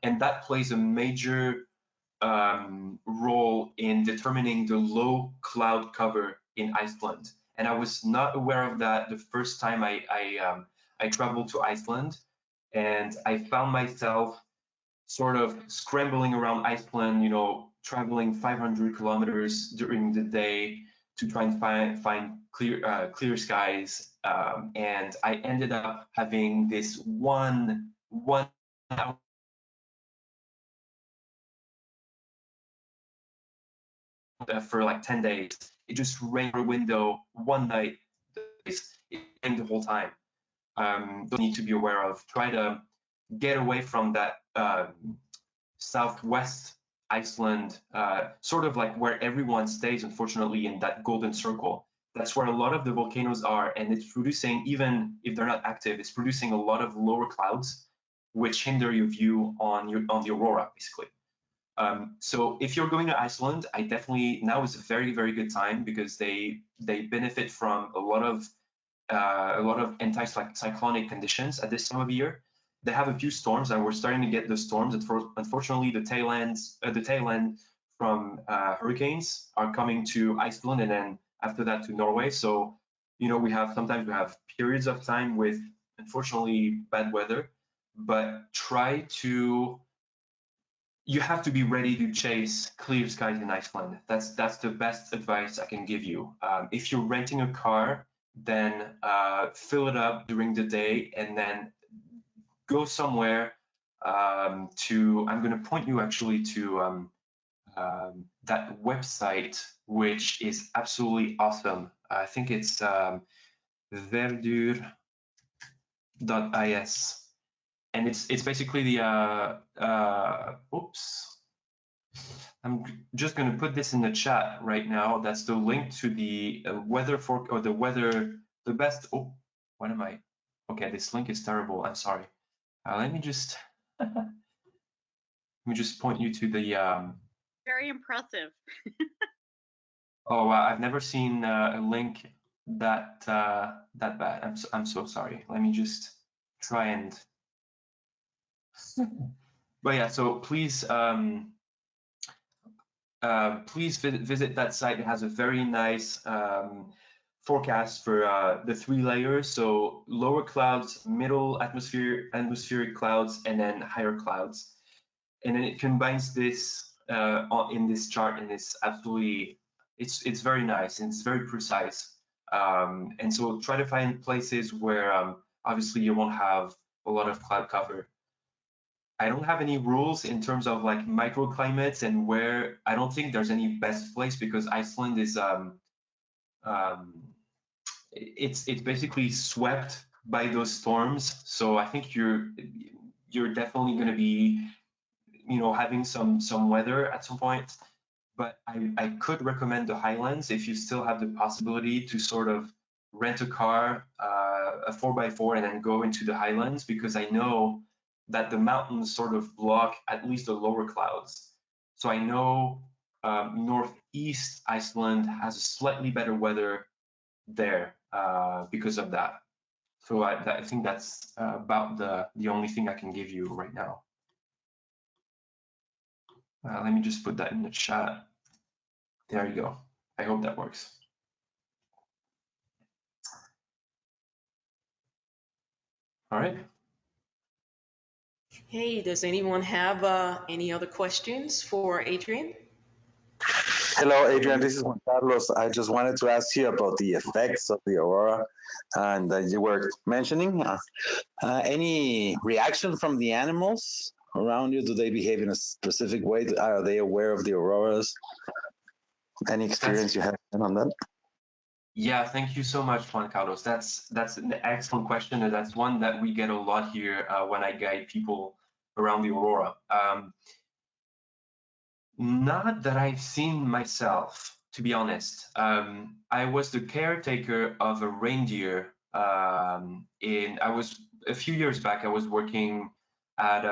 And that plays a major role in determining the low cloud cover in Iceland. And I was not aware of that the first time I traveled to Iceland, and I found myself sort of scrambling around Iceland, traveling 500 kilometers during the day to try and find clear skies, and I ended up having this one hour for like 10 days. It just rained through a window one night. It rained the whole time. Don't need to be aware of. Try to get away from that southwest Iceland, sort of like where everyone stays, unfortunately, in that golden circle. That's where a lot of the volcanoes are, and it's producing, even if they're not active, it's producing a lot of lower clouds, which hinder your view on the aurora, basically. So if you're going to Iceland, I definitely, now is a very, very good time, because they benefit from a lot of anti-cyclonic conditions at this time of year. They have a few storms, and we're starting to get the storms. Unfortunately, the tail end from hurricanes are coming to Iceland, and then after that to Norway. So, you know, sometimes we have periods of time with, unfortunately, bad weather, but you have to be ready to chase clear skies in Iceland. That's the best advice I can give you. If you're renting a car, then fill it up during the day, and then go somewhere I'm going to point you actually to that website, which is absolutely awesome. I think it's verdur.is, and it's basically the oops. I'm just going to put this in the chat right now. That's the link to the weather the best. Oh, what am I? Okay, this link is terrible. I'm sorry. Let me just point you to the. Very impressive. Oh, wow, I've never seen a link that bad. I'm so sorry. Let me just try and. But yeah, so please please visit that site. It has a very nice forecast for the 3 layers. So lower clouds, middle atmospheric clouds, and then higher clouds. And then it combines this in this chart, and it's absolutely, it's very nice, and it's very precise. And so try to find places where obviously you won't have a lot of cloud cover. I don't have any rules in terms of like microclimates and where. I don't think there's any best place, because Iceland is it's basically swept by those storms. So I think you're definitely going to be, you know, having some weather at some point. But I could recommend the Highlands if you still have the possibility to sort of rent a car, a 4x4, and then go into the Highlands, because I know that the mountains sort of block at least the lower clouds. So I know northeast Iceland has slightly better weather there because of that. So I think that's about the only thing I can give you right now. Let me just put that in the chat. There you go. I hope that works. All right. Hey, does anyone have any other questions for Adrien? Hello, Adrien. This is Juan Carlos. I just wanted to ask you about the effects of the aurora, and you were mentioning any reaction from the animals around you. Do they behave in a specific way? Are they aware of the auroras? Any experience you have on that? Yeah, thank you so much, Juan Carlos. That's an excellent question, and that's one that we get a lot here when I guide people around the aurora. Not that I've seen myself, to be honest. I was the caretaker of a reindeer a few years back. I was working at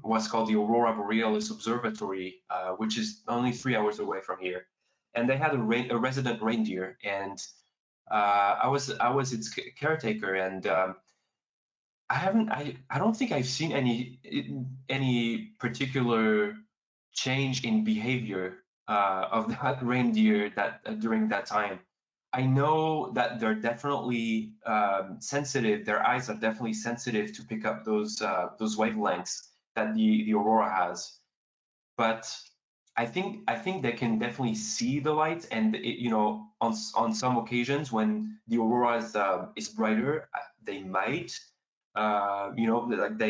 what's called the Aurora Borealis Observatory, which is only 3 hours away from here. And they had a resident reindeer, and I was its caretaker, and I don't think I've seen any particular change in behavior of that reindeer during that time. I know that they're definitely sensitive. Their eyes are definitely sensitive to pick up those wavelengths that the aurora has. But I think they can definitely see the light, and you know, on some occasions when the aurora is brighter, they might, you know, like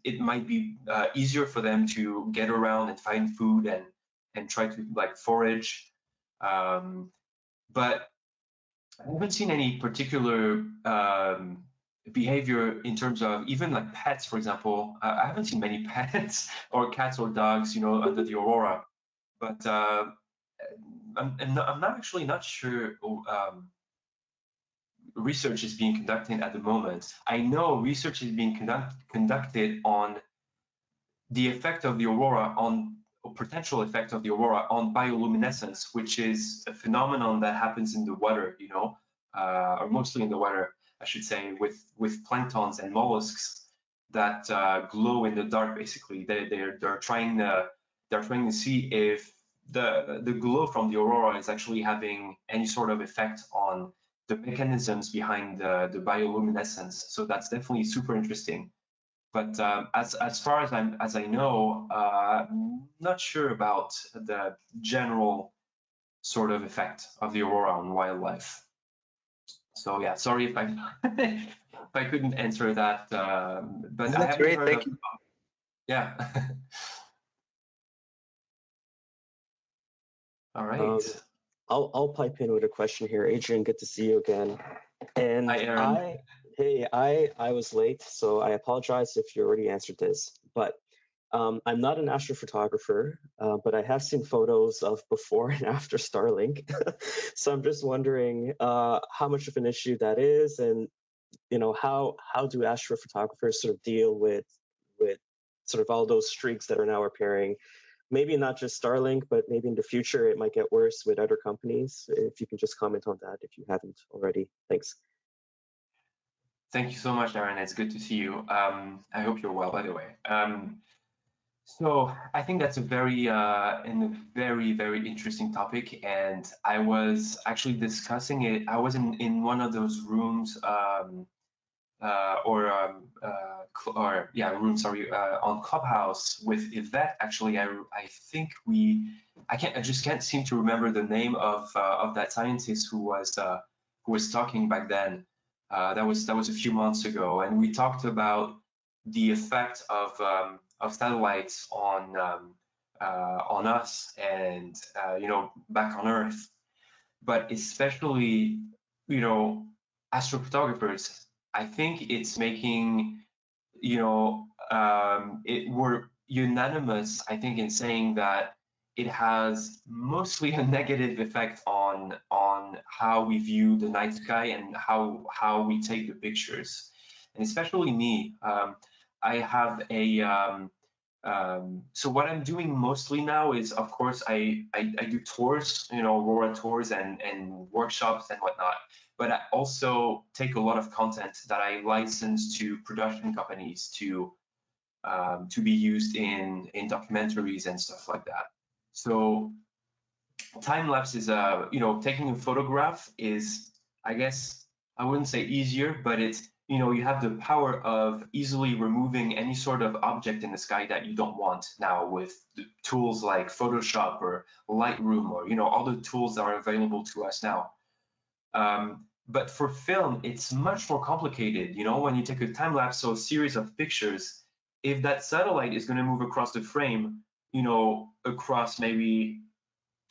it might be easier for them to get around and find food and try to like forage. But I haven't seen any particular behavior in terms of even like pets, for example. I haven't seen many pets or cats or dogs, under the aurora, but I'm not actually not sure. Research is being conducted at the moment. I know research is being conducted on the effect of the aurora on or potential effect of the aurora on bioluminescence, which is a phenomenon that happens in the water, or mostly in the water, I should say, with planktons and mollusks that glow in the dark. Basically, they're trying to see if the glow from the aurora is actually having any sort of effect on the mechanisms behind the bioluminescence. So that's definitely super interesting. But as far as I know, I'm not sure about the general sort of effect of the aurora on wildlife. So yeah, sorry if I if I couldn't answer that, but I That's haven't great. heard Thank of. you. Yeah. All right. I'll pipe in with a question here. Adrien, good to see you again. And Hi, Aaron. I was late, so I apologize if you already answered this. But I'm not an astrophotographer, but I have seen photos of before and after Starlink. So I'm just wondering how much of an issue that is, and how do astrophotographers sort of deal with sort of all those streaks that are now appearing. Maybe not just Starlink, but maybe in the future it might get worse with other companies. If you can just comment on that if you haven't already. Thanks. Thank you so much, Aaron. It's good to see you. I hope you're well, by the way. So I think that's a very very interesting topic, and I was actually discussing it. I was in one of those rooms, room, sorry, on Clubhouse with Yvette. Actually, I think I just can't seem to remember the name of that scientist who was talking back then. That was a few months ago, and we talked about the effect of satellites on us and back on Earth, but especially astrophotographers. I think it's making we're unanimous, I think, in saying that it has mostly a negative effect on how we view the night sky and how we take the pictures. And especially me, I have so what I'm doing mostly now is, of course, I do tours, Aurora tours and workshops and whatnot. But I also take a lot of content that I license to production companies to be used in documentaries and stuff like that. So time lapse is taking a photograph is, I guess I wouldn't say easier, but it's you have the power of easily removing any sort of object in the sky that you don't want now with tools like Photoshop or Lightroom or all the tools that are available to us now. But for film, it's much more complicated. When you take a time lapse, so a series of pictures, if that satellite is going to move across the frame, across maybe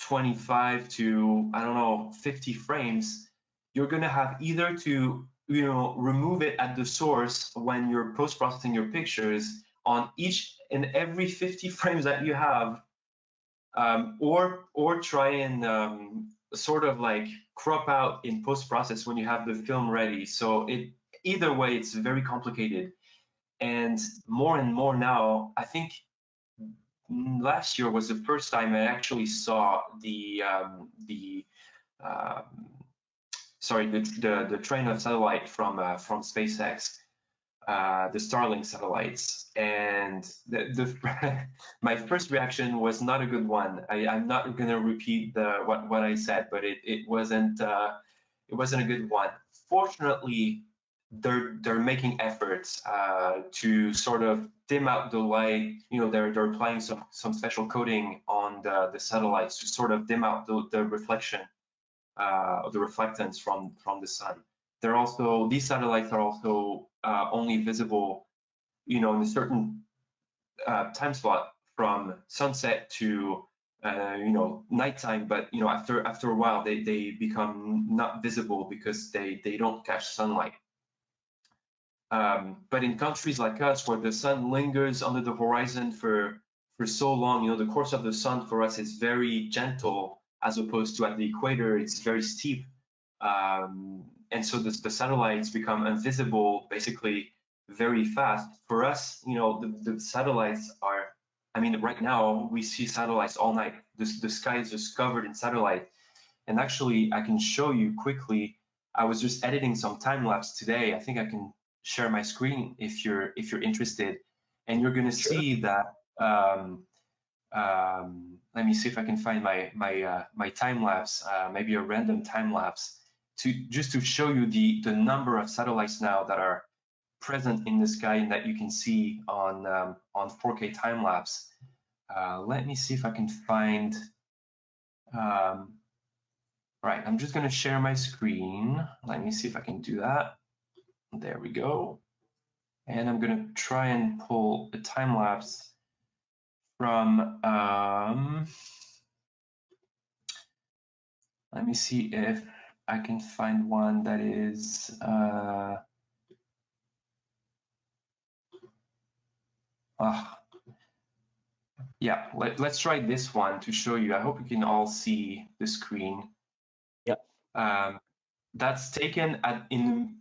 25 to, I don't know, 50 frames, you're going to have either to, remove it at the source when you're post-processing your pictures on each and every 50 frames that you have, or try and sort of like crop out in post-process when you have the film ready. So either way, it's very complicated. And more now, I think last year was the first time I actually saw the train of satellite from SpaceX, the Starlink satellites, and my first reaction was not a good one. I'm not going to repeat what I said, but it wasn't a good one. Fortunately, they're making efforts to sort of dim out the light. They're applying some special coating on the satellites to sort of dim out the reflection of the reflectance from the sun. These satellites are also only visible, in a certain time slot from sunset to nighttime. But after a while, they become not visible because they don't catch sunlight. But in countries like us, where the sun lingers under the horizon for so long, you know, the course of the sun for us is very gentle, as opposed to at the equator, it's very steep. And so the satellites become invisible basically very fast. For us, you know, the satellites are, I mean, right now we see satellites all night. The sky is just covered in satellite. And actually, I can show you quickly. I was just editing some time lapse today. I think I can share my screen if you're interested, and you're gonna see that. Let me see if I can find my time lapse, maybe a random time lapse, to show you the number of satellites now that are present in the sky and that you can see on 4K time lapse. Let me see if I can find. Right, I'm just gonna share my screen. Let me see if I can do that. There we go. And I'm gonna try and pull a time lapse from. Let me see if I can find one that is. Yeah, let's try this one to show you. I hope you can all see the screen. Yep. That's taken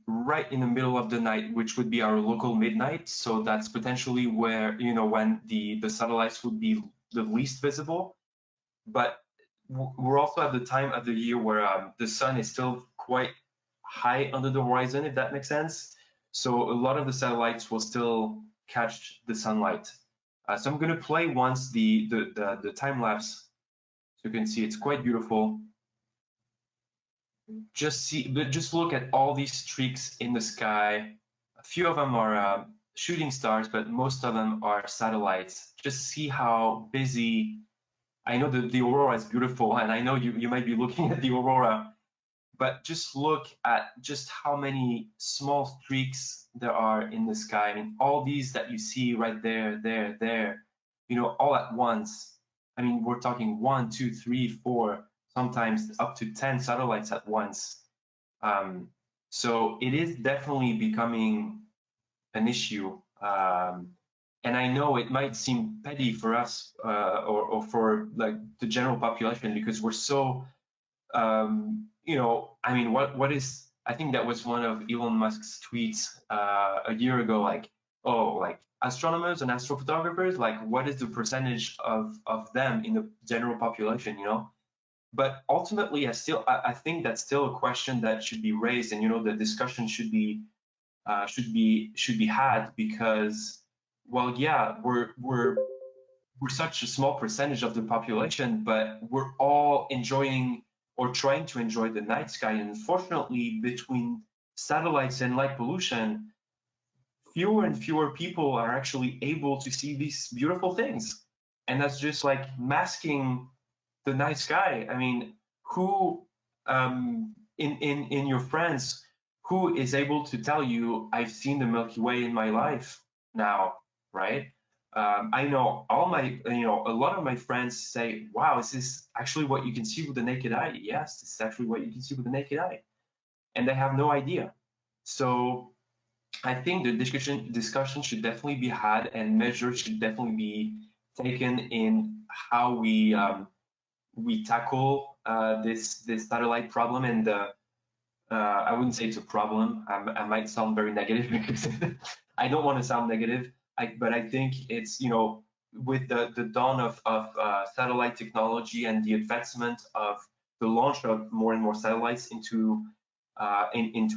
right in the middle of the night, which would be our local midnight. So that's potentially where, you know, when the satellites would be the least visible. But we're also at the time of the year where the sun is still quite high under the horizon, if that makes sense. So a lot of the satellites will still catch the sunlight. So I'm going to play once the time lapse, so you can see it's quite beautiful. Just look at all these streaks in the sky. A few of them are shooting stars, but most of them are satellites. Just see how busy. I know the aurora is beautiful, and I know you might be looking at the aurora, but just look at just how many small streaks there are in the sky. I mean, all these that you see right there, you know, all at once. I mean, we're talking 1, 2, 3, 4, sometimes up to 10 satellites at once. So it is definitely becoming an issue. And I know it might seem petty for us or for like the general population, because we're so, you know, I mean, what is, I think that was one of Elon Musk's tweets a year ago, like, oh, like astronomers and astrophotographers, like what is the percentage of them in the general population, you know? But ultimately, I think that's still a question that should be raised, and you know, the discussion should be had, because, well, yeah, we're such a small percentage of the population, but we're all enjoying or trying to enjoy the night sky. And unfortunately, between satellites and light pollution, fewer and fewer people are actually able to see these beautiful things, and that's just like masking the night sky. I mean, who in your friends, who is able to tell you, I've seen the Milky Way in my life now, right? I know a lot of my friends say, wow, is this actually what you can see with the naked eye? Yes, this is actually what you can see with the naked eye. And they have no idea. So I think the discussion should definitely be had, and measures should definitely be taken in how we tackle this satellite problem. And I wouldn't say it's a problem. I might sound very negative because I don't want to sound negative. But I think it's, you know, with the dawn of satellite technology and the advancement of the launch of more and more satellites into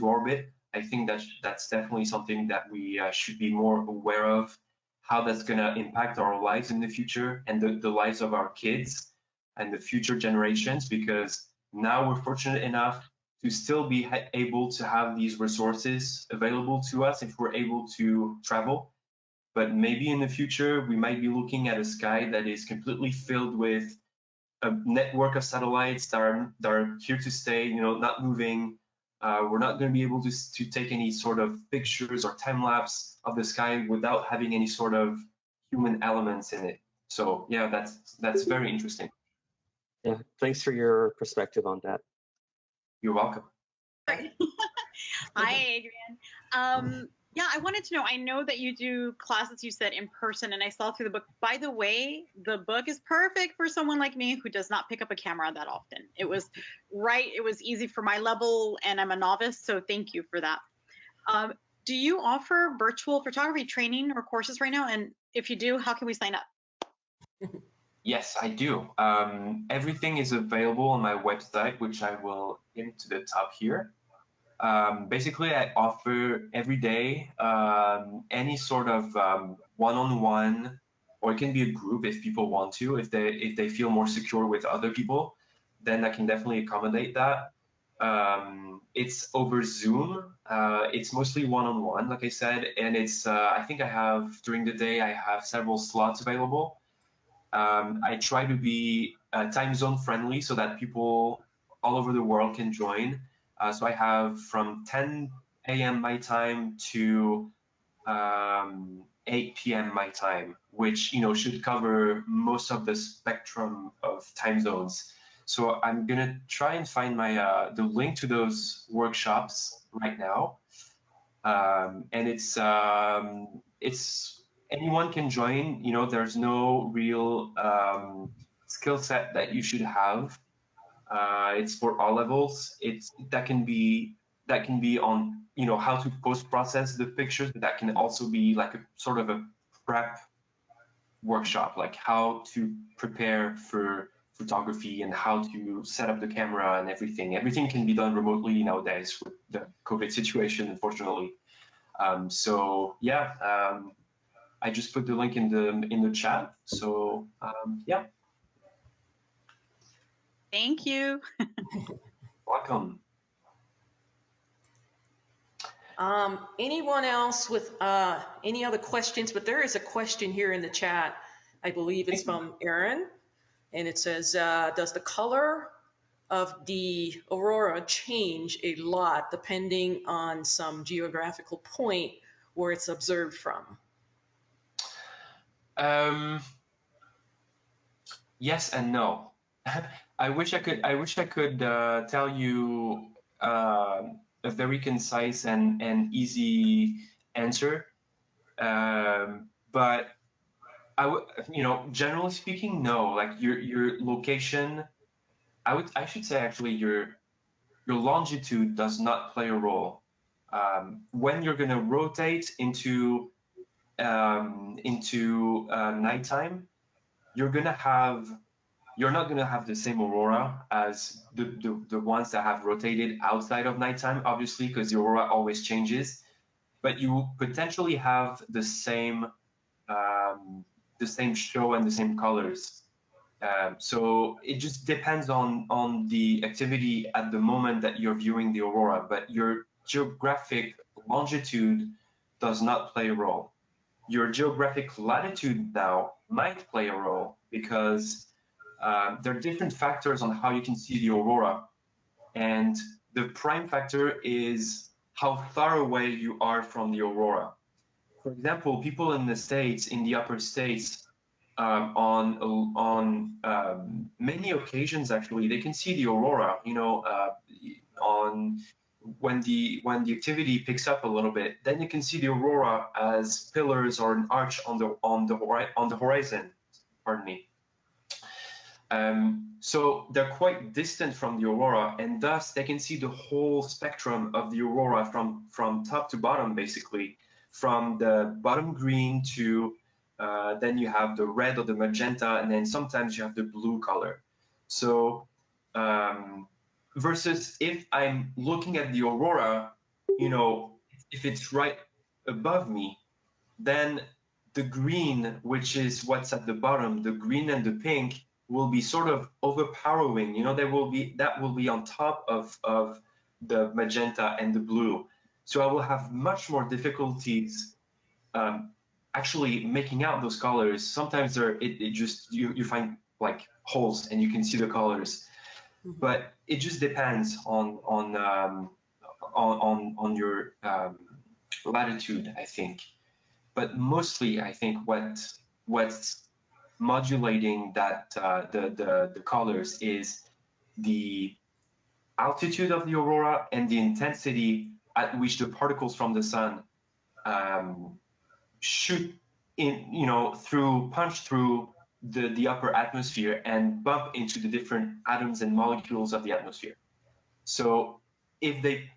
orbit, I think that's definitely something that we should be more aware of, how that's going to impact our lives in the future and the lives of our kids and the future generations, because now we're fortunate enough to still be able to have these resources available to us if we're able to travel. But maybe in the future, we might be looking at a sky that is completely filled with a network of satellites that are here to stay, you know, not moving. We're not going to be able to take any sort of pictures or time lapse of the sky without having any sort of human elements in it. So yeah, that's very interesting. Yeah, thanks for your perspective on that. You're welcome. Hi, Adrian. Yeah, I wanted to know, I know that you do classes, you said, in person, and I saw through the book. By the way, the book is perfect for someone like me who does not pick up a camera that often. It was easy for my level, and I'm a novice, so thank you for that. Do you offer virtual photography training or courses right now? And if you do, how can we sign up? Yes, I do. Everything is available on my website, which I will pin to the top here. Basically, I offer every day any sort of one-on-one, or it can be a group if people want to, if they feel more secure with other people, then I can definitely accommodate that. It's over Zoom. It's mostly one-on-one, like I said, and it's I think I have during the day I have several slots available. I try to be time zone friendly so that people all over the world can join. So I have from 10 a.m. my time to 8 p.m. my time, which should cover most of the spectrum of time zones. So I'm gonna try and find my the link to those workshops right now, and it's anyone can join. There's no real skill set that you should have. It's for all levels. That can be on how to post process the pictures, but that can also be like a sort of a prep workshop, like how to prepare for photography and how to set up the camera and everything. Everything can be done remotely nowadays with the COVID situation, unfortunately. So yeah, I just put the link in the chat. So yeah. Thank you. Welcome. Anyone else with any other questions? But there is a question here in the chat. I believe it's from Aaron, and it says, does the color of the aurora change a lot depending on some geographical point where it's observed from? Yes and no. I wish I could tell you a very concise and easy answer, but generally speaking, no. Like your location, I should say actually your longitude does not play a role. When you're gonna rotate into nighttime, you're not gonna have the same aurora as the ones that have rotated outside of nighttime, obviously, because the aurora always changes. But you potentially have the same show and the same colors. So it just depends on the activity at the moment that you're viewing the aurora, but your geographic longitude does not play a role. Your geographic latitude now might play a role because there are different factors on how you can see the aurora. And the prime factor is how far away you are from the aurora. For example, people in the States, in the upper states, on many occasions, actually, they can see the aurora, on when the activity picks up a little bit, then you can see the aurora as pillars or an arch on the horizon. Pardon me. So they're quite distant from the aurora, and thus they can see the whole spectrum of the aurora from top to bottom, basically, from the bottom green to then you have the red or the magenta, and then sometimes you have the blue color. So versus if I'm looking at the aurora, if it's right above me, then the green, which is what's at the bottom, the green and the pink, will be sort of overpowering. That will be on top of the magenta and the blue. So I will have much more difficulties actually making out those colors. Sometimes you find like holes and you can see the colors, but it just depends on your latitude, I think. But mostly, I think what's modulating that the colors is the altitude of the aurora and the intensity at which the particles from the sun shoot in, punch through the upper atmosphere and bump into the different atoms and molecules of the atmosphere. So if they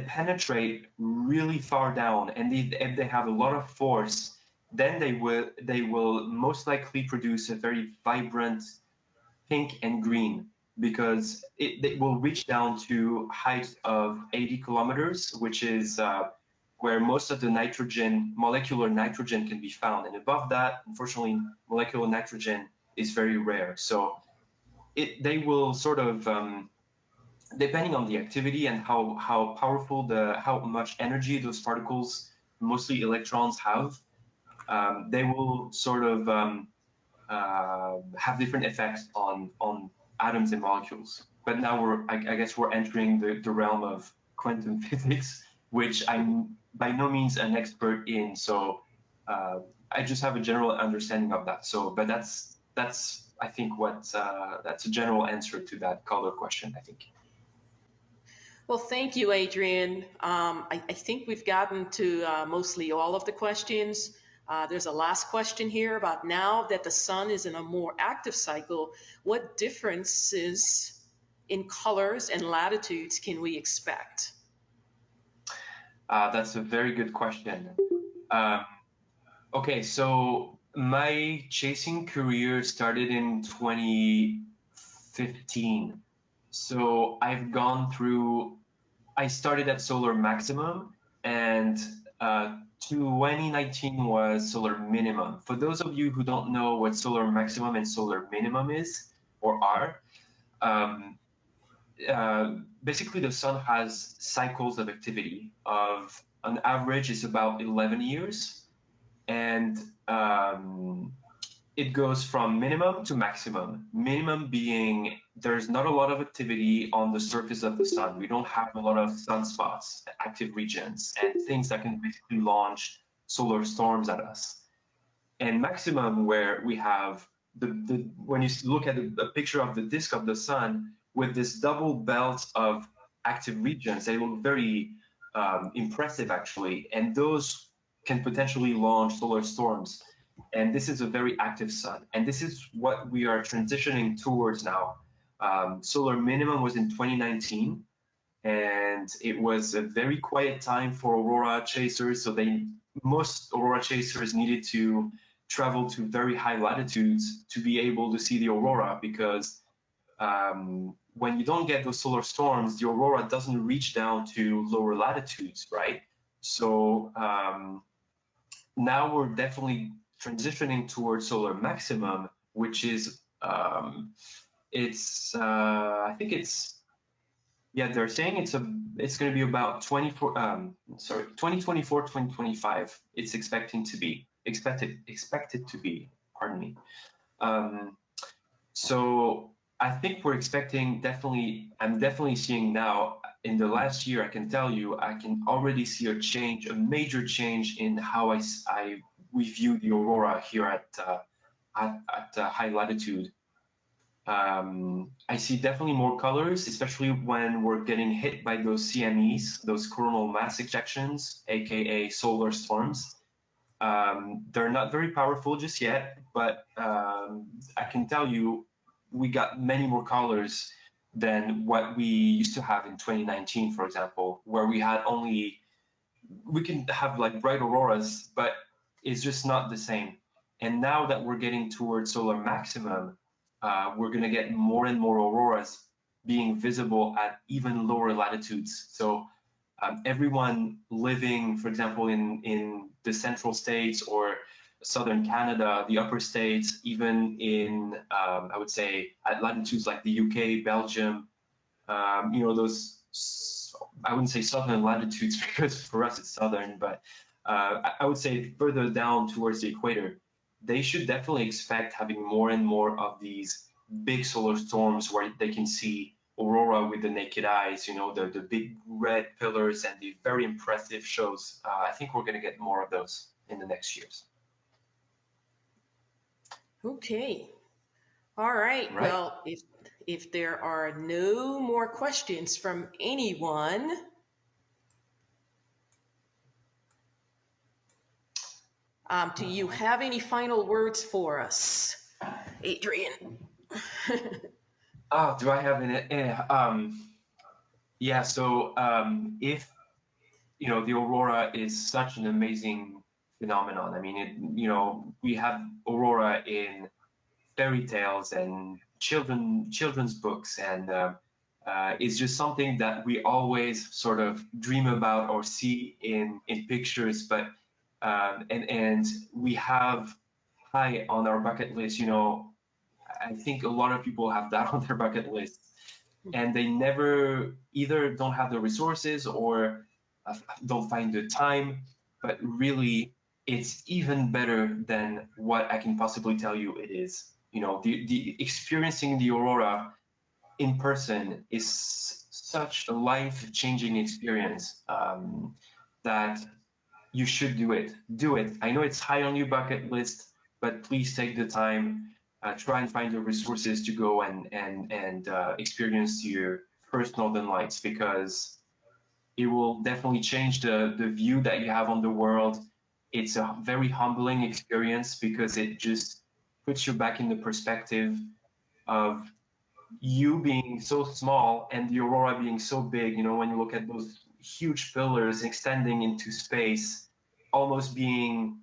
penetrate really far down and if they have a lot of force, then they will most likely produce a very vibrant pink and green, because they will reach down to height of 80 kilometers, which is where most of the molecular nitrogen can be found. And above that, unfortunately, molecular nitrogen is very rare. So they will sort of, depending on the activity and how powerful how much energy those particles, mostly electrons, have, they will sort of have different effects on atoms and molecules. But now I guess we're entering the realm of quantum physics, which I'm by no means an expert in. So I just have a general understanding of that. So, but that's I think that's a general answer to that color question, I think. Well, thank you, Adrien. I think we've gotten to mostly all of the questions. There's a last question here about, now that the sun is in a more active cycle, what differences in colors and latitudes can we expect? That's a very good question. Okay, so my chasing career started in 2015. So I've gone through, I started at solar maximum, and 2019 was solar minimum. For those of you who don't know what solar maximum and solar minimum is or are, basically the sun has cycles of activity of, on average, is about 11 years. And it goes from minimum to maximum. Minimum being there's not a lot of activity on the surface of the sun. We don't have a lot of sunspots, active regions, and things that can basically launch solar storms at us. And maximum, where we have when you look at a picture of the disk of the sun with this double belt of active regions, they look very impressive, actually. And those can potentially launch solar storms. And this is a very active sun. And this is what we are transitioning towards now. Solar minimum was in 2019, and it was a very quiet time for Aurora chasers. So most Aurora chasers needed to travel to very high latitudes to be able to see the Aurora, because when you don't get those solar storms, the Aurora doesn't reach down to lower latitudes, right? So now we're definitely transitioning towards solar maximum, which is I think it's, yeah, they're saying it's going to be about 2024 2025. It's expected to be, pardon me. So I think we're expecting, I'm definitely seeing now, in the last year, I can tell you, I can already see a major change in how we view the Aurora here at high latitude. I see definitely more colors, especially when we're getting hit by those CMEs, those coronal mass ejections, aka solar storms. They're not very powerful just yet, but I can tell you we got many more colors than what we used to have in 2019, for example, where we can have like bright auroras, but it's just not the same. And now that we're getting towards solar maximum, we're going to get more and more auroras being visible at even lower latitudes. So everyone living, for example, in the central states or southern Canada, the upper states, even in, I would say, at latitudes like the UK, Belgium, those, I wouldn't say southern latitudes because for us it's southern, but I would say further down towards the equator, they should definitely expect having more and more of these big solar storms where they can see aurora with the naked eyes, the big red pillars and the very impressive shows. I think we're going to get more of those in the next years. Okay. All right. Well, if there are no more questions from anyone, Do you have any final words for us, Adrien? Oh, do I have yeah, so if, you know, the aurora is such an amazing phenomenon. I mean, you know, we have aurora in fairy tales and children's books, and it's just something that we always sort of dream about or see in pictures, but and we have high on our bucket list. You know, I think a lot of people have that on their bucket list, and they never either don't have the resources or don't find the time. But really, it's even better than what I can possibly tell you it is. You know, the experiencing the aurora in person is such a life-changing experience, that you should do it. Do it. I know it's high on your bucket list, but please take the time. Try and find the resources to go and experience your first Northern Lights, because it will definitely change the view that you have on the world. It's a very humbling experience because it just puts you back in the perspective of you being so small and the aurora being so big. You know, when you look at those huge pillars extending into space, almost being,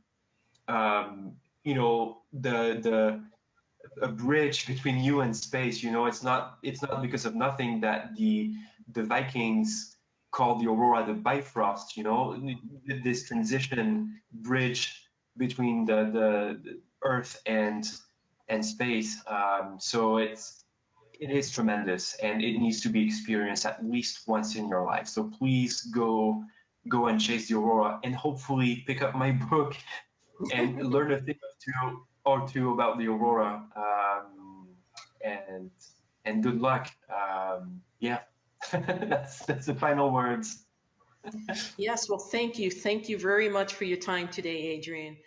you know, the a bridge between you and space. You know, it's not because of nothing that the Vikings called the aurora the Bifrost. You know, this transition bridge between the Earth and space. So it is tremendous, and it needs to be experienced at least once in your life. So please go and chase the aurora, and hopefully pick up my book and learn a thing or two about the aurora. And good luck. Yeah, that's the final words. Yes, well, thank you. Thank you very much for your time today, Adrien.